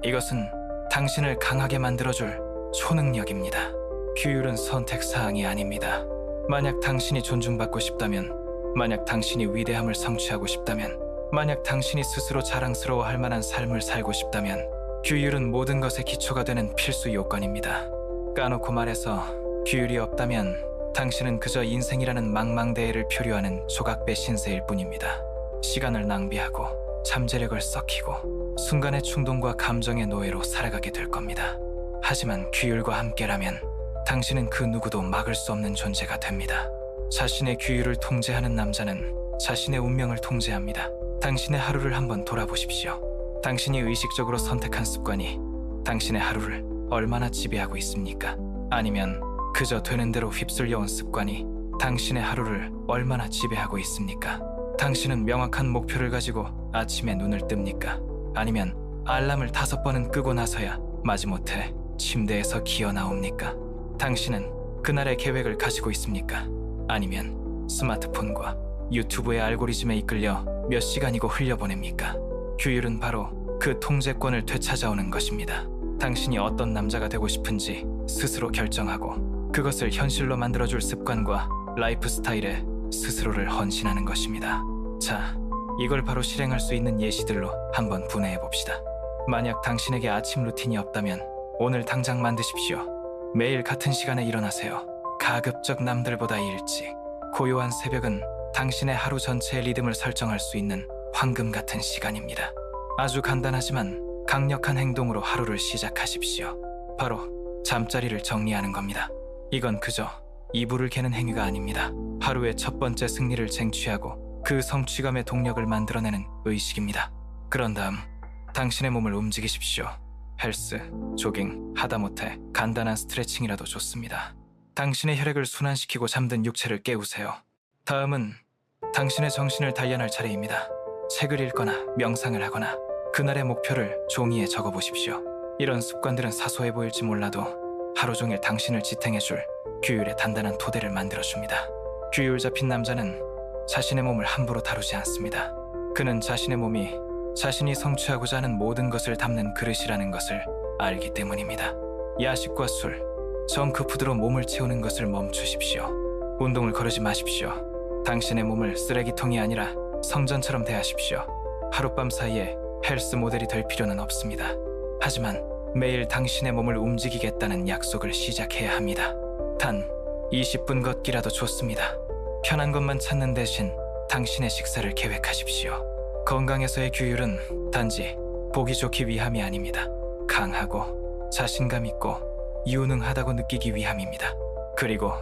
이것은 당신을 강하게 만들어줄 초능력입니다. 규율은 선택사항이 아닙니다. 만약 당신이 존중받고 싶다면, 만약 당신이 위대함을 성취하고 싶다면, 만약 당신이 스스로 자랑스러워할 만한 삶을 살고 싶다면 규율은 모든 것의 기초가 되는 필수 요건입니다. 까놓고 말해서 규율이 없다면 당신은 그저 인생이라는 망망대해를 표류하는 조각배 신세일 뿐입니다. 시간을 낭비하고 잠재력을 썩히고 순간의 충동과 감정의 노예로 살아가게 될 겁니다. 하지만 규율과 함께라면 당신은 그 누구도 막을 수 없는 존재가 됩니다. 자신의 규율을 통제하는 남자는 자신의 운명을 통제합니다. 당신의 하루를 한번 돌아보십시오. 당신이 의식적으로 선택한 습관이 당신의 하루를 얼마나 지배하고 있습니까? 아니면 그저 되는 대로 휩쓸려온 습관이 당신의 하루를 얼마나 지배하고 있습니까? 당신은 명확한 목표를 가지고 아침에 눈을 뜹니까? 아니면 알람을 5번은 끄고 나서야 마지못해 침대에서 기어 나옵니까? 당신은 그날의 계획을 가지고 있습니까? 아니면 스마트폰과 유튜브의 알고리즘에 이끌려 몇 시간이고 흘려보냅니까? 규율은 바로 그 통제권을 되찾아오는 것입니다. 당신이 어떤 남자가 되고 싶은지 스스로 결정하고 그것을 현실로 만들어줄 습관과 라이프 스타일에 스스로를 헌신하는 것입니다. 자, 이걸 바로 실행할 수 있는 예시들로 한번 분해해 봅시다. 만약 당신에게 아침 루틴이 없다면 오늘 당장 만드십시오. 매일 같은 시간에 일어나세요. 가급적 남들보다 일찍. 고요한 새벽은 당신의 하루 전체의 리듬을 설정할 수 있는 황금 같은 시간입니다. 아주 간단하지만 강력한 행동으로 하루를 시작하십시오. 바로 잠자리를 정리하는 겁니다. 이건 그저 이불을 개는 행위가 아닙니다. 하루의 첫 번째 승리를 쟁취하고 그 성취감의 동력을 만들어내는 의식입니다. 그런 다음 당신의 몸을 움직이십시오. 헬스, 조깅, 하다못해 간단한 스트레칭이라도 좋습니다. 당신의 혈액을 순환시키고 잠든 육체를 깨우세요. 다음은 당신의 정신을 단련할 차례입니다. 책을 읽거나 명상을 하거나 그날의 목표를 종이에 적어보십시오. 이런 습관들은 사소해 보일지 몰라도 하루 종일 당신을 지탱해줄 규율의 단단한 토대를 만들어줍니다. 규율 잡힌 남자는 자신의 몸을 함부로 다루지 않습니다. 그는 자신의 몸이 자신이 성취하고자 하는 모든 것을 담는 그릇이라는 것을 알기 때문입니다. 야식과 술, 정크푸드로 몸을 채우는 것을 멈추십시오. 운동을 거르지 마십시오. 당신의 몸을 쓰레기통이 아니라 성전처럼 대하십시오. 하룻밤 사이에 헬스 모델이 될 필요는 없습니다. 하지만 매일 당신의 몸을 움직이겠다는 약속을 시작해야 합니다. 단 20분 걷기라도 좋습니다. 편한 것만 찾는 대신 당신의 식사를 계획하십시오. 건강에서의 규율은 단지 보기 좋기 위함이 아닙니다. 강하고 자신감 있고 유능하다고 느끼기 위함입니다. 그리고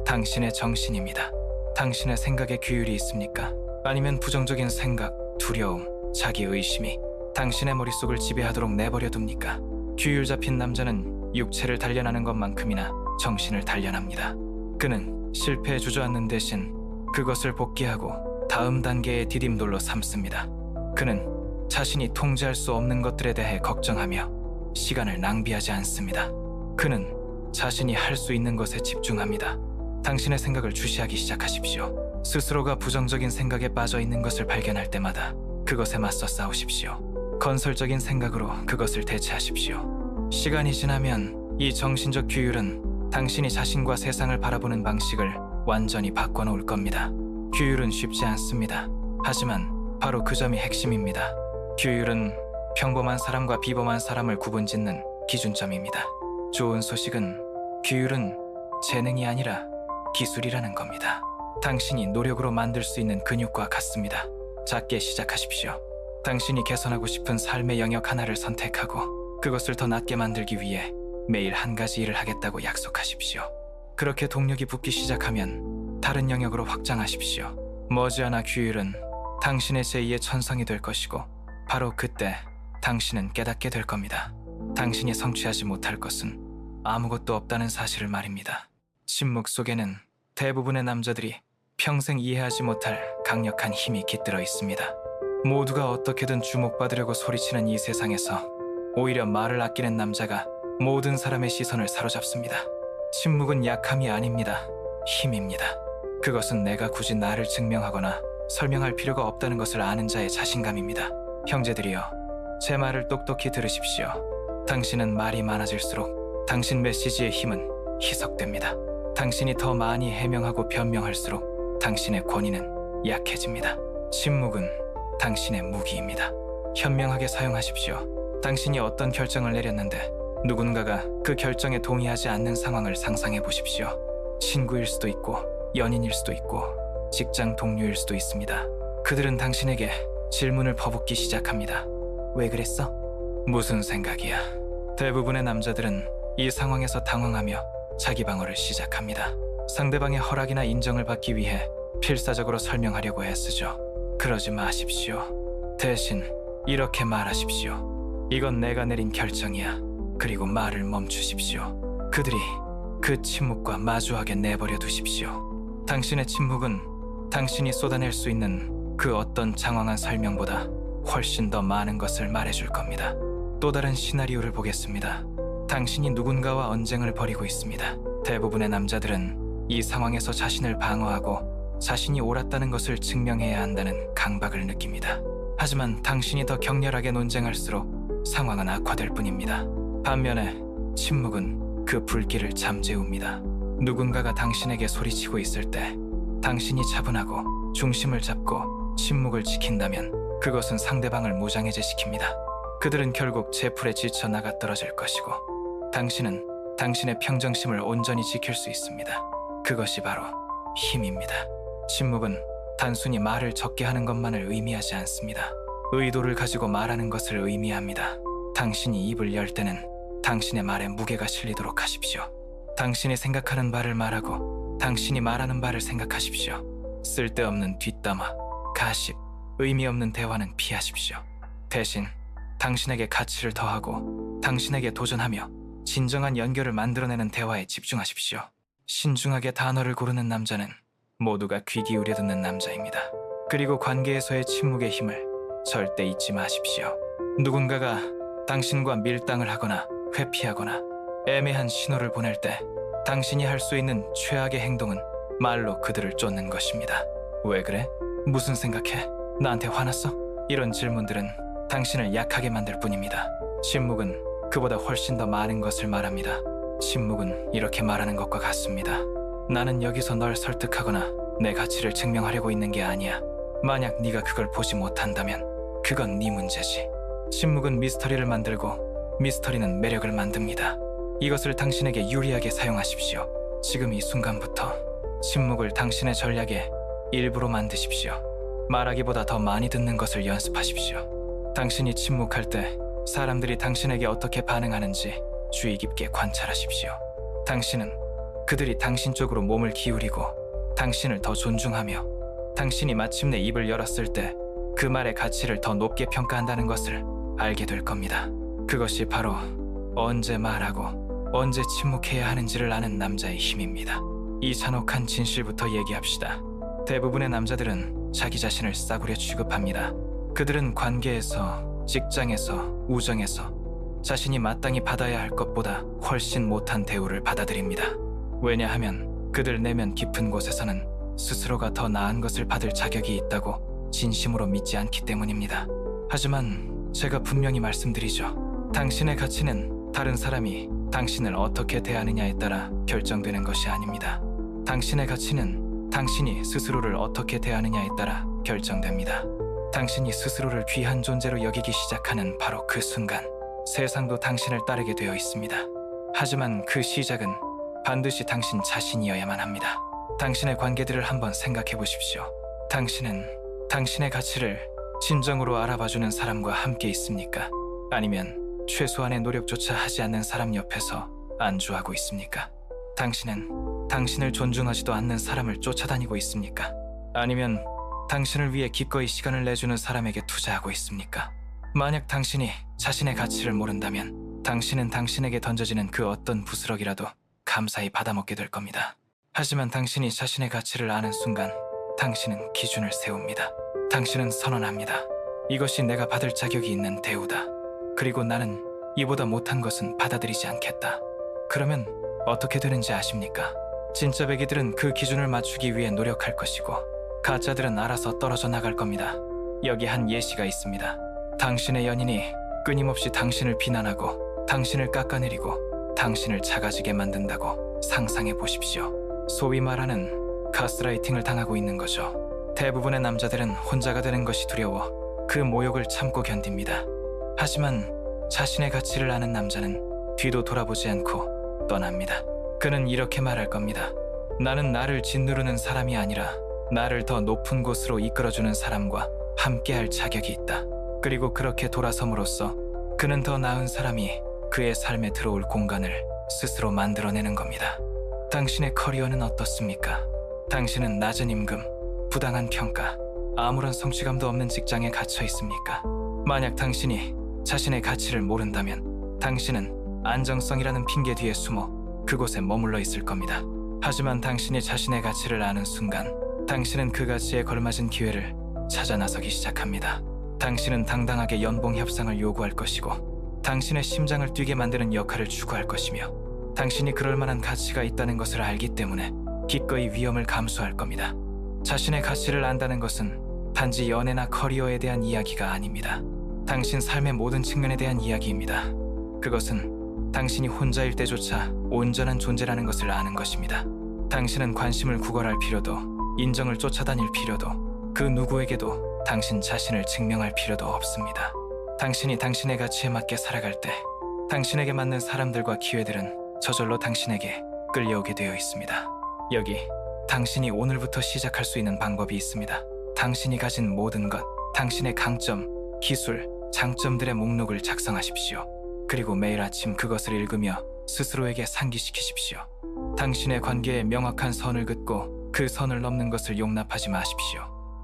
당신의 정신입니다. 당신의 생각에 규율이 있습니까? 아니면 부정적인 생각, 두려움, 자기의심이 당신의 머릿속을 지배하도록 내버려 둡니까? 규율 잡힌 남자는 육체를 단련하는 것만큼이나 정신을 단련합니다. 그는 실패에 주저앉는 대신 그것을 복귀하고 다음 단계의 디딤돌로 삼습니다. 그는 자신이 통제할 수 없는 것들에 대해 걱정하며 시간을 낭비하지 않습니다. 그는 자신이 할 수 있는 것에 집중합니다. 당신의 생각을 주시하기 시작하십시오. 스스로가 부정적인 생각에 빠져 있는 것을 발견할 때마다 그것에 맞서 싸우십시오. 건설적인 생각으로 그것을 대체하십시오. 시간이 지나면 이 정신적 규율은 당신이 자신과 세상을 바라보는 방식을 완전히 바꿔놓을 겁니다. 규율은 쉽지 않습니다. 하지만 바로 그 점이 핵심입니다. 규율은 평범한 사람과 비범한 사람을 구분짓는 기준점입니다. 좋은 소식은 규율은 재능이 아니라 기술이라는 겁니다. 당신이 노력으로 만들 수 있는 근육과 같습니다. 작게 시작하십시오. 당신이 개선하고 싶은 삶의 영역 하나를 선택하고 그것을 더 낫게 만들기 위해 매일 한 가지 일을 하겠다고 약속하십시오. 그렇게 동력이 붙기 시작하면 다른 영역으로 확장하십시오. 머지않아 규율은 당신의 제2의 천성이 될 것이고 바로 그때 당신은 깨닫게 될 겁니다. 당신이 성취하지 못할 것은 아무것도 없다는 사실을 말입니다. 침묵 속에는 대부분의 남자들이 평생 이해하지 못할 강력한 힘이 깃들어 있습니다. 모두가 어떻게든 주목받으려고 소리치는 이 세상에서 오히려 말을 아끼는 남자가 모든 사람의 시선을 사로잡습니다. 침묵은 약함이 아닙니다. 힘입니다. 그것은 내가 굳이 나를 증명하거나 설명할 필요가 없다는 것을 아는 자의 자신감입니다. 형제들이여, 제 말을 똑똑히 들으십시오. 당신은 말이 많아질수록 당신 메시지의 힘은 희석됩니다. 당신이 더 많이 해명하고 변명할수록 당신의 권위는 약해집니다. 침묵은 당신의 무기입니다. 현명하게 사용하십시오. 당신이 어떤 결정을 내렸는데 누군가가 그 결정에 동의하지 않는 상황을 상상해 보십시오. 친구일 수도 있고 연인일 수도 있고 직장 동료일 수도 있습니다. 그들은 당신에게 질문을 퍼붓기 시작합니다. 왜 그랬어? 무슨 생각이야? 대부분의 남자들은 이 상황에서 당황하며 자기 방어를 시작합니다. 상대방의 허락이나 인정을 받기 위해 필사적으로 설명하려고 애쓰죠. 그러지 마십시오. 대신 이렇게 말하십시오. 이건 내가 내린 결정이야. 그리고 말을 멈추십시오. 그들이 그 침묵과 마주하게 내버려 두십시오. 당신의 침묵은 당신이 쏟아낼 수 있는 그 어떤 장황한 설명보다 훨씬 더 많은 것을 말해줄 겁니다. 또 다른 시나리오를 보겠습니다. 당신이 누군가와 언쟁을 벌이고 있습니다. 대부분의 남자들은 이 상황에서 자신을 방어하고 자신이 옳았다는 것을 증명해야 한다는 강박을 느낍니다. 하지만 당신이 더 격렬하게 논쟁할수록 상황은 악화될 뿐입니다. 반면에 침묵은 그 불길을 잠재웁니다. 누군가가 당신에게 소리치고 있을 때 당신이 차분하고 중심을 잡고 침묵을 지킨다면 그것은 상대방을 무장해제시킵니다. 그들은 결국 제풀에 지쳐 나가 떨어질 것이고 당신은 당신의 평정심을 온전히 지킬 수 있습니다. 그것이 바로 힘입니다. 침묵은 단순히 말을 적게 하는 것만을 의미하지 않습니다. 의도를 가지고 말하는 것을 의미합니다. 당신이 입을 열 때는 당신의 말에 무게가 실리도록 하십시오. 당신이 생각하는 바를 말하고 당신이 말하는 바를 생각하십시오. 쓸데없는 뒷담화, 가십, 의미 없는 대화는 피하십시오. 대신 당신에게 가치를 더하고 당신에게 도전하며 진정한 연결을 만들어내는 대화에 집중하십시오. 신중하게 단어를 고르는 남자는 모두가 귀 기울여 듣는 남자입니다. 그리고 관계에서의 침묵의 힘을 절대 잊지 마십시오. 누군가가 당신과 밀당을 하거나 회피하거나 애매한 신호를 보낼 때 당신이 할 수 있는 최악의 행동은 말로 그들을 쫓는 것입니다. 왜 그래? 무슨 생각해? 나한테 화났어? 이런 질문들은 당신을 약하게 만들 뿐입니다. 침묵은 그보다 훨씬 더 많은 것을 말합니다. 침묵은 이렇게 말하는 것과 같습니다. 나는 여기서 널 설득하거나 내 가치를 증명하려고 있는 게 아니야. 만약 네가 그걸 보지 못한다면 그건 네 문제지. 침묵은 미스터리를 만들고 미스터리는 매력을 만듭니다. 이것을 당신에게 유리하게 사용하십시오. 지금 이 순간부터 침묵을 당신의 전략의 일부로 만드십시오. 말하기보다 더 많이 듣는 것을 연습하십시오. 당신이 침묵할 때 사람들이 당신에게 어떻게 반응하는지 주의 깊게 관찰하십시오. 당신은 그들이 당신 쪽으로 몸을 기울이고 당신을 더 존중하며 당신이 마침내 입을 열었을 때 그 말의 가치를 더 높게 평가한다는 것을 알게 될 겁니다. 그것이 바로 언제 말하고 언제 침묵해야 하는지를 아는 남자의 힘입니다. 이 잔혹한 진실부터 얘기합시다. 대부분의 남자들은 자기 자신을 싸구려 취급합니다. 그들은 관계에서, 직장에서, 우정에서 자신이 마땅히 받아야 할 것보다 훨씬 못한 대우를 받아들입니다. 왜냐하면 그들 내면 깊은 곳에서는 스스로가 더 나은 것을 받을 자격이 있다고 진심으로 믿지 않기 때문입니다. 하지만 제가 분명히 말씀드리죠. 당신의 가치는 다른 사람이 당신을 어떻게 대하느냐에 따라 결정되는 것이 아닙니다. 당신의 가치는 당신이 스스로를 어떻게 대하느냐에 따라 결정됩니다. 당신이 스스로를 귀한 존재로 여기기 시작하는 바로 그 순간 세상도 당신을 따르게 되어 있습니다. 하지만 그 시작은 반드시 당신 자신이어야만 합니다. 당신의 관계들을 한번 생각해 보십시오. 당신은 당신의 가치를 진정으로 알아봐주는 사람과 함께 있습니까? 아니면 최소한의 노력조차 하지 않는 사람 옆에서 안주하고 있습니까? 당신은 당신을 존중하지도 않는 사람을 쫓아다니고 있습니까? 아니면 당신을 위해 기꺼이 시간을 내주는 사람에게 투자하고 있습니까? 만약 당신이 자신의 가치를 모른다면 당신은 당신에게 던져지는 그 어떤 부스럭이라도 감사히 받아먹게 될 겁니다. 하지만 당신이 자신의 가치를 아는 순간 당신은 기준을 세웁니다. 당신은 선언합니다. 이것이 내가 받을 자격이 있는 대우다. 그리고 나는 이보다 못한 것은 받아들이지 않겠다. 그러면 어떻게 되는지 아십니까? 진짜 배기들은 그 기준을 맞추기 위해 노력할 것이고 가짜들은 알아서 떨어져 나갈 겁니다. 여기 한 예시가 있습니다. 당신의 연인이 끊임없이 당신을 비난하고 당신을 깎아내리고 당신을 작아지게 만든다고 상상해 보십시오. 소위 말하는 가스라이팅을 당하고 있는 거죠. 대부분의 남자들은 혼자가 되는 것이 두려워 그 모욕을 참고 견딥니다. 하지만 자신의 가치를 아는 남자는 뒤도 돌아보지 않고 떠납니다. 그는 이렇게 말할 겁니다. 나는 나를 짓누르는 사람이 아니라 나를 더 높은 곳으로 이끌어주는 사람과 함께할 자격이 있다. 그리고 그렇게 돌아섬으로써 그는 더 나은 사람이 그의 삶에 들어올 공간을 스스로 만들어내는 겁니다. 당신의 커리어는 어떻습니까? 당신은 낮은 임금, 부당한 평가, 아무런 성취감도 없는 직장에 갇혀 있습니까? 만약 당신이 자신의 가치를 모른다면 당신은 안정성이라는 핑계 뒤에 숨어 그곳에 머물러 있을 겁니다. 하지만 당신이 자신의 가치를 아는 순간 당신은 그 가치에 걸맞은 기회를 찾아 나서기 시작합니다. 당신은 당당하게 연봉 협상을 요구할 것이고 당신의 심장을 뛰게 만드는 역할을 추구할 것이며 당신이 그럴 만한 가치가 있다는 것을 알기 때문에 기꺼이 위험을 감수할 겁니다. 자신의 가치를 안다는 것은 단지 연애나 커리어에 대한 이야기가 아닙니다. 당신 삶의 모든 측면에 대한 이야기입니다. 그것은 당신이 혼자일 때조차 온전한 존재라는 것을 아는 것입니다. 당신은 관심을 구걸할 필요도, 인정을 쫓아다닐 필요도, 그 누구에게도 당신 자신을 증명할 필요도 없습니다. 당신이 당신의 가치에 맞게 살아갈 때 당신에게 맞는 사람들과 기회들은 저절로 당신에게 끌려오게 되어 있습니다. 여기 당신이 오늘부터 시작할 수 있는 방법이 있습니다. 당신이 가진 모든 것, 당신의 강점, 기술, 장점들의 목록을 작성하십시오. 그리고 매일 아침 그것을 읽으며 스스로에게 상기시키십시오. 당신의 관계에 명확한 선을 긋고 그 선을 넘는 것을 용납하지 마십시오.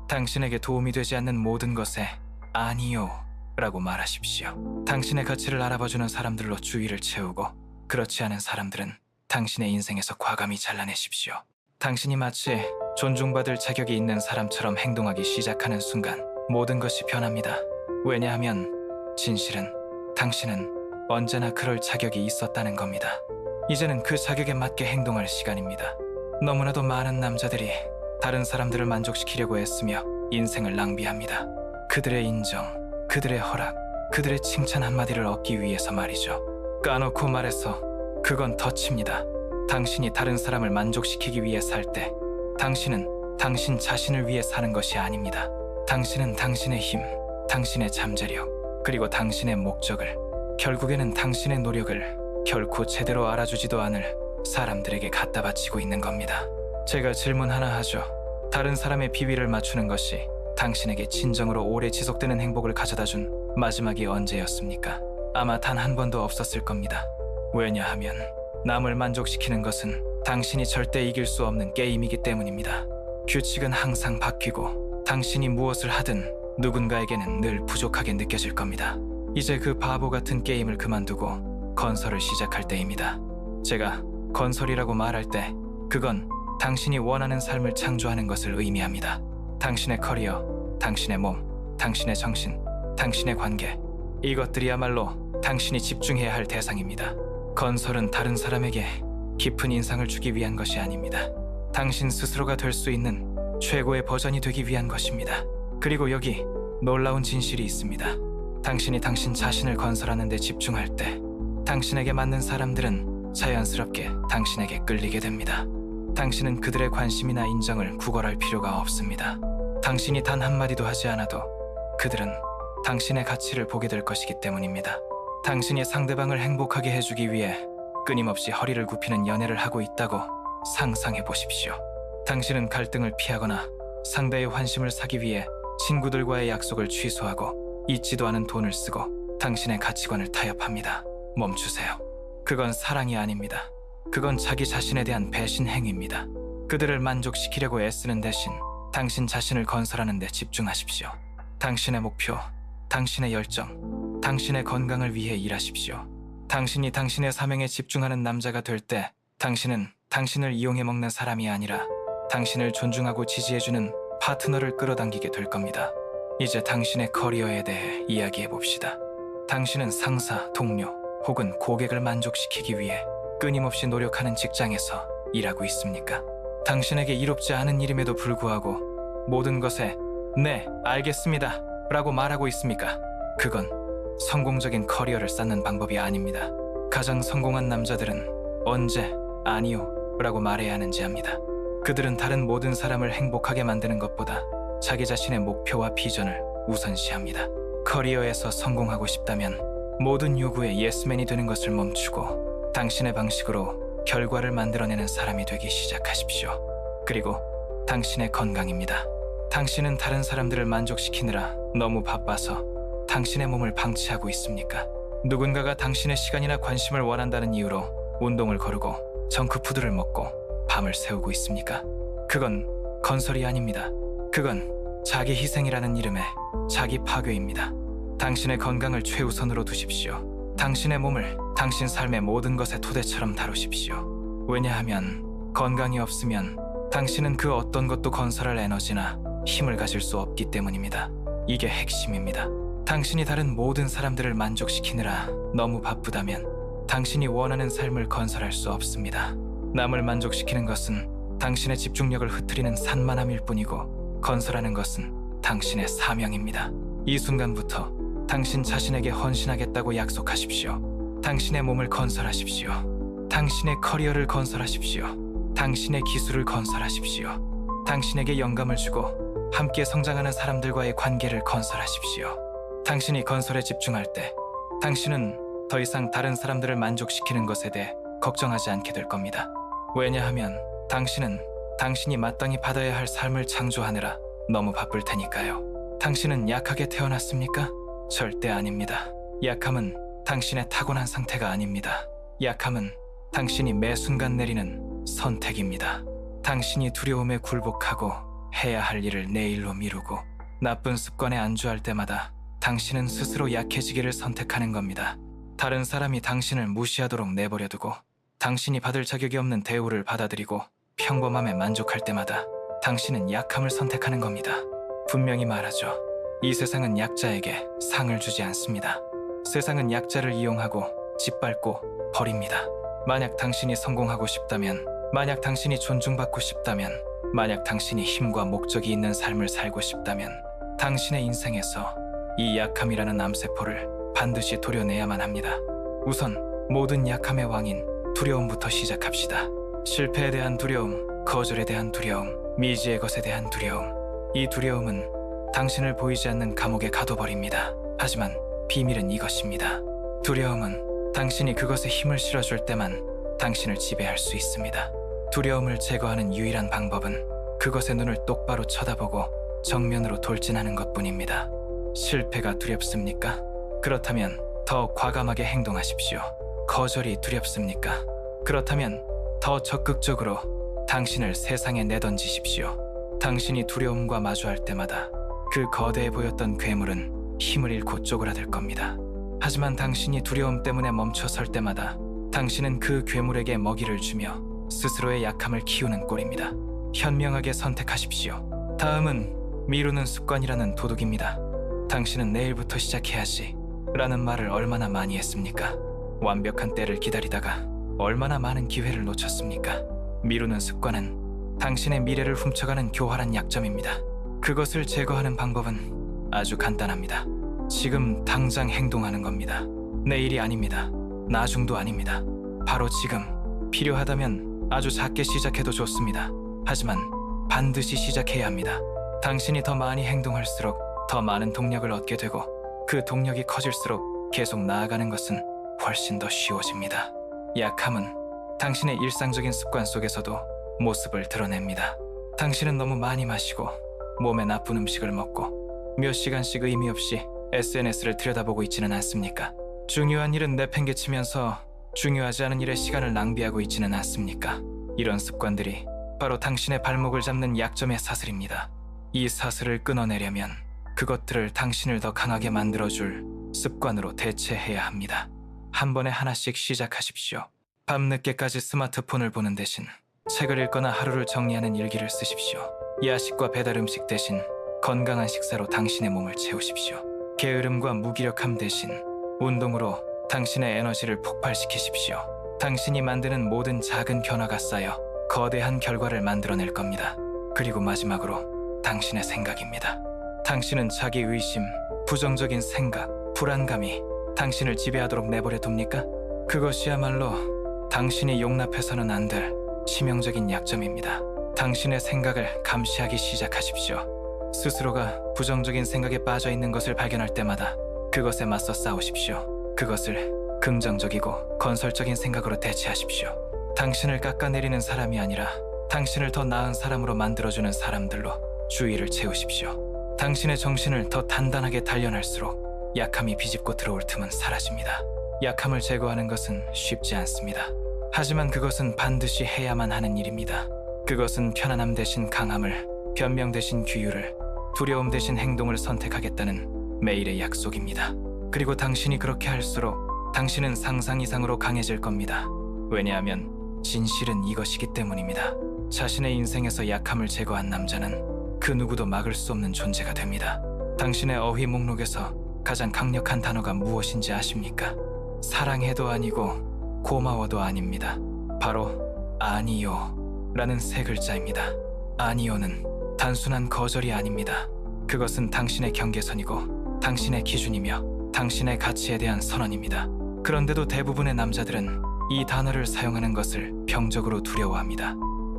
당신에게 도움이 되지 않는 모든 것에 아니요 라고 말하십시오. 당신의 가치를 알아봐주는 사람들로 주위를 채우고 그렇지 않은 사람들은 당신의 인생에서 과감히 잘라내십시오. 당신이 마치 존중받을 자격이 있는 사람처럼 행동하기 시작하는 순간 모든 것이 변합니다. 왜냐하면 진실은 당신은 언제나 그럴 자격이 있었다는 겁니다. 이제는 그 자격에 맞게 행동할 시간입니다. 너무나도 많은 남자들이 다른 사람들을 만족시키려고 애쓰며 인생을 낭비합니다. 그들의 인정, 그들의 허락, 그들의 칭찬 한마디를 얻기 위해서 말이죠. 까놓고 말해서 그건 덫입니다. 당신이 다른 사람을 만족시키기 위해 살 때 당신은 당신 자신을 위해 사는 것이 아닙니다. 당신은 당신의 힘, 당신의 잠재력, 그리고 당신의 목적을, 결국에는 당신의 노력을 결코 제대로 알아주지도 않을 사람들에게 갖다 바치고 있는 겁니다. 제가 질문 하나 하죠. 다른 사람의 비위를 맞추는 것이 당신에게 진정으로 오래 지속되는 행복을 가져다준 마지막이 언제였습니까? 아마 단 한 번도 없었을 겁니다. 왜냐하면 남을 만족시키는 것은 당신이 절대 이길 수 없는 게임이기 때문입니다. 규칙은 항상 바뀌고 당신이 무엇을 하든 누군가에게는 늘 부족하게 느껴질 겁니다. 이제 그 바보 같은 게임을 그만두고 건설을 시작할 때입니다. 제가 건설이라고 말할 때 그건 당신이 원하는 삶을 창조하는 것을 의미합니다. 당신의 커리어, 당신의 몸, 당신의 정신, 당신의 관계, 이것들이야말로 당신이 집중해야 할 대상입니다. 건설은 다른 사람에게 깊은 인상을 주기 위한 것이 아닙니다. 당신 스스로가 될 수 있는 최고의 버전이 되기 위한 것입니다. 그리고 여기 놀라운 진실이 있습니다. 당신이 당신 자신을 건설하는 데 집중할 때 당신에게 맞는 사람들은 자연스럽게 당신에게 끌리게 됩니다. 당신은 그들의 관심이나 인정을 구걸할 필요가 없습니다. 당신이 단 한마디도 하지 않아도 그들은 당신의 가치를 보게 될 것이기 때문입니다. 당신이 상대방을 행복하게 해주기 위해 끊임없이 허리를 굽히는 연애를 하고 있다고 상상해 보십시오. 당신은 갈등을 피하거나 상대의 환심을 사기 위해 친구들과의 약속을 취소하고 잊지도 않은 돈을 쓰고 당신의 가치관을 타협합니다. 멈추세요. 그건 사랑이 아닙니다. 그건 자기 자신에 대한 배신 행위입니다. 그들을 만족시키려고 애쓰는 대신 당신 자신을 건설하는 데 집중하십시오. 당신의 목표, 당신의 열정, 당신의 건강을 위해 일하십시오. 당신이 당신의 사명에 집중하는 남자가 될 때 당신은 당신을 이용해 먹는 사람이 아니라 당신을 존중하고 지지해주는 파트너를 끌어당기게 될 겁니다. 이제 당신의 커리어에 대해 이야기해 봅시다. 당신은 상사, 동료 혹은 고객을 만족시키기 위해 끊임없이 노력하는 직장에서 일하고 있습니까? 당신에게 이롭지 않은 일임에도 불구하고 모든 것에 네, 알겠습니다 라고 말하고 있습니까? 그건 성공적인 커리어를 쌓는 방법이 아닙니다. 가장 성공한 남자들은 언제 아니요 라고 말해야 하는지 압니다. 그들은 다른 모든 사람을 행복하게 만드는 것보다 자기 자신의 목표와 비전을 우선시합니다. 커리어에서 성공하고 싶다면 모든 요구에 예스맨이 되는 것을 멈추고 당신의 방식으로 결과를 만들어내는 사람이 되기 시작하십시오. 그리고 당신의 건강입니다. 당신은 다른 사람들을 만족시키느라 너무 바빠서 당신의 몸을 방치하고 있습니까? 누군가가 당신의 시간이나 관심을 원한다는 이유로 운동을 거르고 정크푸드를 먹고 밤을 새우고 있습니까? 그건 건설이 아닙니다. 그건 자기 희생이라는 이름의 자기 파괴입니다. 당신의 건강을 최우선으로 두십시오. 당신의 몸을 당신 삶의 모든 것의 토대처럼 다루십시오. 왜냐하면 건강이 없으면 당신은 그 어떤 것도 건설할 에너지나 힘을 가질 수 없기 때문입니다. 이게 핵심입니다. 당신이 다른 모든 사람들을 만족시키느라 너무 바쁘다면 당신이 원하는 삶을 건설할 수 없습니다. 남을 만족시키는 것은 당신의 집중력을 흐트리는 산만함일 뿐이고 건설하는 것은 당신의 사명입니다. 이 순간부터 당신 자신에게 헌신하겠다고 약속하십시오. 당신의 몸을 건설하십시오. 당신의 커리어를 건설하십시오. 당신의 기술을 건설하십시오. 당신에게 영감을 주고 함께 성장하는 사람들과의 관계를 건설하십시오. 당신이 건설에 집중할 때 당신은 더 이상 다른 사람들을 만족시키는 것에 대해 걱정하지 않게 될 겁니다. 왜냐하면 당신은 당신이 마땅히 받아야 할 삶을 창조하느라 너무 바쁠 테니까요. 당신은 약하게 태어났습니까? 절대 아닙니다. 약함은 당신의 타고난 상태가 아닙니다. 약함은 당신이 매 순간 내리는 선택입니다. 당신이 두려움에 굴복하고 해야 할 일을 내일로 미루고 나쁜 습관에 안주할 때마다 당신은 스스로 약해지기를 선택하는 겁니다. 다른 사람이 당신을 무시하도록 내버려두고 당신이 받을 자격이 없는 대우를 받아들이고 평범함에 만족할 때마다 당신은 약함을 선택하는 겁니다. 분명히 말하죠. 이 세상은 약자에게 상을 주지 않습니다. 세상은 약자를 이용하고 짓밟고 버립니다. 만약 당신이 성공하고 싶다면, 만약 당신이 존중받고 싶다면, 만약 당신이 힘과 목적이 있는 삶을 살고 싶다면 당신의 인생에서 이 약함이라는 암세포를 반드시 도려내야만 합니다. 우선 모든 약함의 왕인 두려움부터 시작합시다. 실패에 대한 두려움, 거절에 대한 두려움, 미지의 것에 대한 두려움. 이 두려움은 당신을 보이지 않는 감옥에 가둬버립니다. 하지만 비밀은 이것입니다. 두려움은 당신이 그것에 힘을 실어줄 때만 당신을 지배할 수 있습니다. 두려움을 제거하는 유일한 방법은 그것의 눈을 똑바로 쳐다보고 정면으로 돌진하는 것뿐입니다. 실패가 두렵습니까? 그렇다면 더 과감하게 행동하십시오. 거절이 두렵습니까? 그렇다면 더 적극적으로 당신을 세상에 내던지십시오. 당신이 두려움과 마주할 때마다 그 거대해 보였던 괴물은 힘을 잃고 쪼그라들 겁니다. 하지만 당신이 두려움 때문에 멈춰설 때마다 당신은 그 괴물에게 먹이를 주며 스스로의 약함을 키우는 꼴입니다. 현명하게 선택하십시오. 다음은 미루는 습관이라는 도둑입니다. 당신은 내일부터 시작해야지 라는 말을 얼마나 많이 했습니까? 완벽한 때를 기다리다가 얼마나 많은 기회를 놓쳤습니까? 미루는 습관은 당신의 미래를 훔쳐가는 교활한 약점입니다. 그것을 제거하는 방법은 아주 간단합니다. 지금 당장 행동하는 겁니다. 내일이 아닙니다. 나중도 아닙니다. 바로 지금. 필요하다면 아주 작게 시작해도 좋습니다. 하지만 반드시 시작해야 합니다. 당신이 더 많이 행동할수록 더 많은 동력을 얻게 되고 그 동력이 커질수록 계속 나아가는 것은 훨씬 더 쉬워집니다. 약함은 당신의 일상적인 습관 속에서도 모습을 드러냅니다. 당신은 너무 많이 마시고 몸에 나쁜 음식을 먹고 몇 시간씩 의미 없이 SNS를 들여다보고 있지는 않습니까? 중요한 일은 내팽개치면서 중요하지 않은 일에 시간을 낭비하고 있지는 않습니까? 이런 습관들이 바로 당신의 발목을 잡는 약점의 사슬입니다. 이 사슬을 끊어내려면 그것들을 당신을 더 강하게 만들어줄 습관으로 대체해야 합니다. 한 번에 하나씩 시작하십시오. 밤늦게까지 스마트폰을 보는 대신 책을 읽거나 하루를 정리하는 일기를 쓰십시오. 야식과 배달 음식 대신 건강한 식사로 당신의 몸을 채우십시오. 게으름과 무기력함 대신 운동으로 당신의 에너지를 폭발시키십시오. 당신이 만드는 모든 작은 변화가 쌓여 거대한 결과를 만들어낼 겁니다. 그리고 마지막으로 당신의 생각입니다. 당신은 자기 의심, 부정적인 생각, 불안감이 당신을 지배하도록 내버려 둡니까? 그것이야말로 당신이 용납해서는 안 될 치명적인 약점입니다. 당신의 생각을 감시하기 시작하십시오. 스스로가 부정적인 생각에 빠져 있는 것을 발견할 때마다 그것에 맞서 싸우십시오. 그것을 긍정적이고 건설적인 생각으로 대체하십시오. 당신을 깎아내리는 사람이 아니라 당신을 더 나은 사람으로 만들어주는 사람들로 주의를 채우십시오. 당신의 정신을 더 단단하게 단련할수록 약함이 비집고 들어올 틈은 사라집니다. 약함을 제거하는 것은 쉽지 않습니다. 하지만 그것은 반드시 해야만 하는 일입니다. 그것은 편안함 대신 강함을, 변명 대신 규율을, 두려움 대신 행동을 선택하겠다는 매일의 약속입니다. 그리고 당신이 그렇게 할수록 당신은 상상 이상으로 강해질 겁니다. 왜냐하면 진실은 이것이기 때문입니다. 자신의 인생에서 약함을 제거한 남자는 그 누구도 막을 수 없는 존재가 됩니다. 당신의 어휘 목록에서 가장 강력한 단어가 무엇인지 아십니까? 사랑해도 아니고 고마워도 아닙니다. 바로 아니요 라는 세 글자입니다. 아니요는 단순한 거절이 아닙니다. 그것은 당신의 경계선이고 당신의 기준이며 당신의 가치에 대한 선언입니다. 그런데도 대부분의 남자들은 이 단어를 사용하는 것을 병적으로 두려워합니다.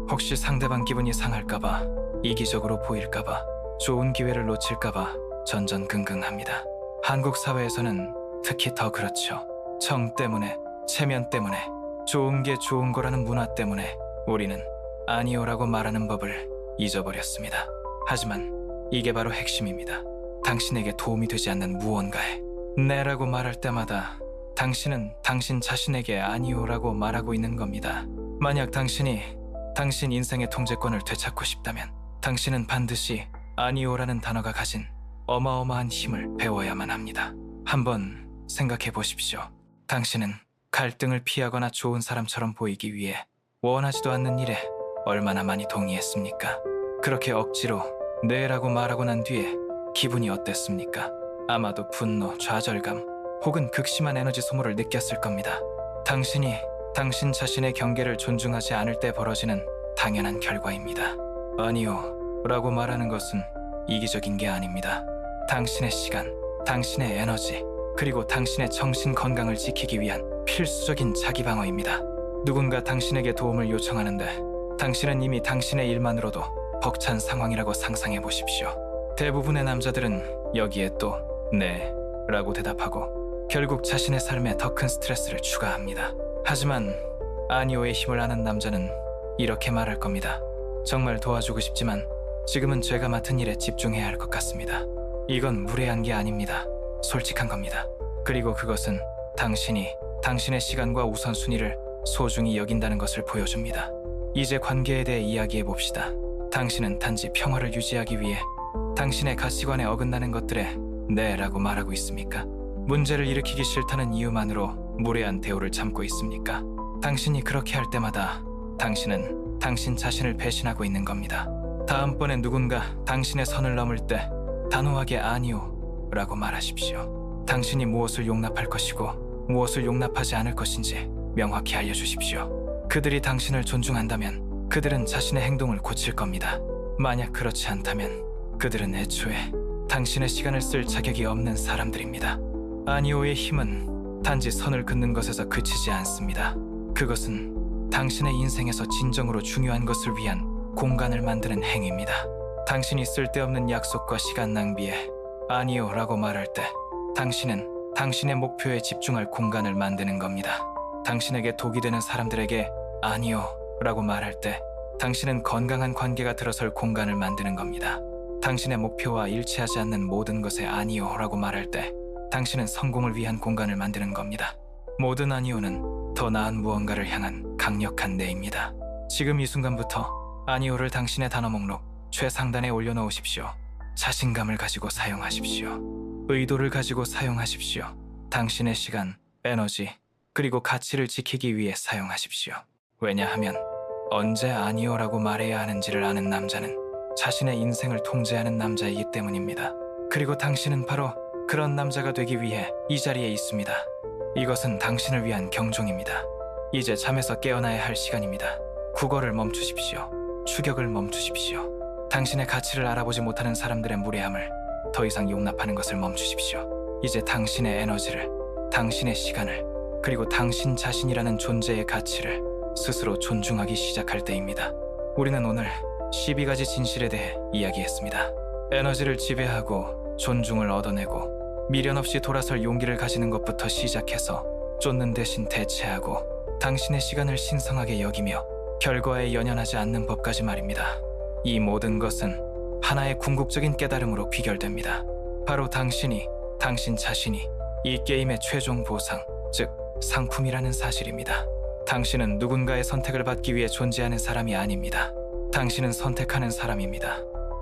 혹시 상대방 기분이 상할까봐, 이기적으로 보일까봐, 좋은 기회를 놓칠까봐 전전긍긍합니다. 한국 사회에서는 특히 더 그렇죠. 정 때문에, 체면 때문에, 좋은 게 좋은 거라는 문화 때문에 우리는 아니요라고 말하는 법을 잊어버렸습니다. 하지만 이게 바로 핵심입니다. 당신에게 도움이 되지 않는 무언가에 네라고 말할 때마다 당신은 당신 자신에게 아니요라고 말하고 있는 겁니다. 만약 당신이 당신 인생의 통제권을 되찾고 싶다면 당신은 반드시 아니요라는 단어가 가진 어마어마한 힘을 배워야만 합니다. 한번 생각해 보십시오. 당신은 갈등을 피하거나 좋은 사람처럼 보이기 위해 원하지도 않는 일에 얼마나 많이 동의했습니까? 그렇게 억지로 네라고 말하고 난 뒤에 기분이 어땠습니까? 아마도 분노, 좌절감, 혹은 극심한 에너지 소모를 느꼈을 겁니다. 당신이 당신 자신의 경계를 존중하지 않을 때 벌어지는 당연한 결과입니다. 아니요, 라고 말하는 것은 이기적인 게 아닙니다. 당신의 시간, 당신의 에너지, 그리고 당신의 정신 건강을 지키기 위한 필수적인 자기 방어입니다. 누군가 당신에게 도움을 요청하는데 당신은 이미 당신의 일만으로도 벅찬 상황이라고 상상해 보십시오. 대부분의 남자들은 여기에 또 네, 라고 대답하고 결국 자신의 삶에 더 큰 스트레스를 추가합니다. 하지만 아니오의 힘을 아는 남자는 이렇게 말할 겁니다. 정말 도와주고 싶지만 지금은 제가 맡은 일에 집중해야 할 것 같습니다. 이건 무례한 게 아닙니다. 솔직한 겁니다. 그리고 그것은 당신이 당신의 시간과 우선순위를 소중히 여긴다는 것을 보여줍니다. 이제 관계에 대해 이야기해 봅시다. 당신은 단지 평화를 유지하기 위해 당신의 가치관에 어긋나는 것들에 네라고 말하고 있습니까? 문제를 일으키기 싫다는 이유만으로 무례한 대우를 참고 있습니까? 당신이 그렇게 할 때마다 당신은 당신 자신을 배신하고 있는 겁니다. 다음번에 누군가 당신의 선을 넘을 때 단호하게 아니오 라고 말하십시오. 당신이 무엇을 용납할 것이고 무엇을 용납하지 않을 것인지 명확히 알려주십시오. 그들이 당신을 존중한다면 그들은 자신의 행동을 고칠 겁니다. 만약 그렇지 않다면 그들은 애초에 당신의 시간을 쓸 자격이 없는 사람들입니다. 아니오의 힘은 단지 선을 긋는 것에서 그치지 않습니다. 그것은 당신의 인생에서 진정으로 중요한 것을 위한 공간을 만드는 행위입니다. 당신이 쓸데없는 약속과 시간 낭비에 아니오라고 말할 때 당신은 당신의 목표에 집중할 공간을 만드는 겁니다. 당신에게 독이 되는 사람들에게 아니오라고 말할 때 당신은 건강한 관계가 들어설 공간을 만드는 겁니다. 당신의 목표와 일치하지 않는 모든 것에 아니오라고 말할 때 당신은 성공을 위한 공간을 만드는 겁니다. 모든 아니오는 더 나은 무언가를 향한 강력한 네입니다. 지금 이 순간부터 아니오를 당신의 단어 목록 최상단에 올려놓으십시오. 자신감을 가지고 사용하십시오. 의도를 가지고 사용하십시오. 당신의 시간, 에너지, 그리고 가치를 지키기 위해 사용하십시오. 왜냐하면 언제 아니오라고 말해야 하는지를 아는 남자는 자신의 인생을 통제하는 남자이기 때문입니다. 그리고 당신은 바로 그런 남자가 되기 위해 이 자리에 있습니다. 이것은 당신을 위한 경종입니다. 이제 잠에서 깨어나야 할 시간입니다. 국어를 멈추십시오. 추격을 멈추십시오. 당신의 가치를 알아보지 못하는 사람들의 무례함을 더 이상 용납하는 것을 멈추십시오. 이제 당신의 에너지를, 당신의 시간을, 그리고 당신 자신이라는 존재의 가치를 스스로 존중하기 시작할 때입니다. 우리는 오늘 12가지 진실에 대해 이야기했습니다. 에너지를 지배하고 존중을 얻어내고 미련 없이 돌아설 용기를 가지는 것부터 시작해서 쫓는 대신 대체하고 당신의 시간을 신성하게 여기며 결과에 연연하지 않는 법까지 말입니다. 이 모든 것은 하나의 궁극적인 깨달음으로 귀결됩니다. 바로 당신이, 당신 자신이 이 게임의 최종 보상, 즉 상품이라는 사실입니다. 당신은 누군가의 선택을 받기 위해 존재하는 사람이 아닙니다. 당신은 선택하는 사람입니다.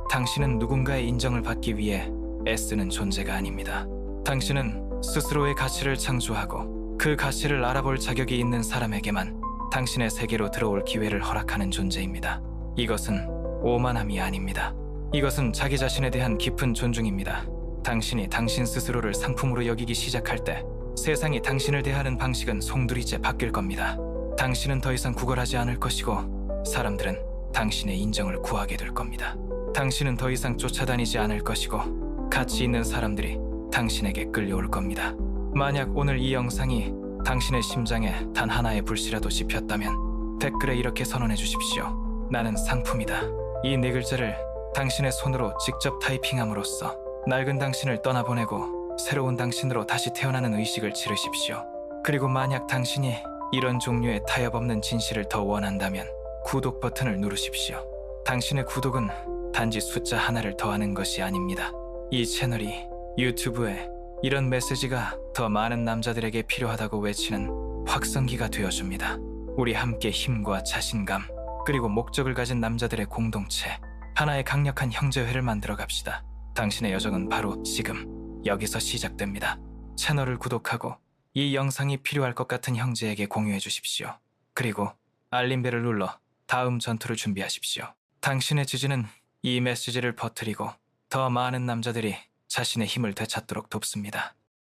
당신은 누군가의 인정을 받기 위해 애쓰는 존재가 아닙니다. 당신은 스스로의 가치를 창조하고 그 가치를 알아볼 자격이 있는 사람에게만 당신의 세계로 들어올 기회를 허락하는 존재입니다. 이것은 오만함이 아닙니다. 이것은 자기 자신에 대한 깊은 존중입니다. 당신이 당신 스스로를 상품으로 여기기 시작할 때 세상이 당신을 대하는 방식은 송두리째 바뀔 겁니다. 당신은 더 이상 구걸하지 않을 것이고 사람들은 당신의 인정을 구하게 될 겁니다. 당신은 더 이상 쫓아다니지 않을 것이고 가치 있는 사람들이 당신에게 끌려올 겁니다. 만약 오늘 이 영상이 당신의 심장에 단 하나의 불씨라도 지폈다면 댓글에 이렇게 선언해 주십시오. 나는 상품이다. 이 네 글자를 당신의 손으로 직접 타이핑함으로써 낡은 당신을 떠나보내고 새로운 당신으로 다시 태어나는 의식을 지르십시오. 그리고 만약 당신이 이런 종류의 타협 없는 진실을 더 원한다면 구독 버튼을 누르십시오. 당신의 구독은 단지 숫자 하나를 더하는 것이 아닙니다. 이 채널이 유튜브에 이런 메시지가 더 많은 남자들에게 필요하다고 외치는 확성기가 되어줍니다. 우리 함께 힘과 자신감, 그리고 목적을 가진 남자들의 공동체, 하나의 강력한 형제회를 만들어 갑시다. 당신의 여정은 바로 지금 여기서 시작됩니다. 채널을 구독하고 이 영상이 필요할 것 같은 형제에게 공유해 주십시오. 그리고 알림벨을 눌러 다음 전투를 준비하십시오. 당신의 지지는 이 메시지를 퍼뜨리고 더 많은 남자들이 자신의 힘을 되찾도록 돕습니다.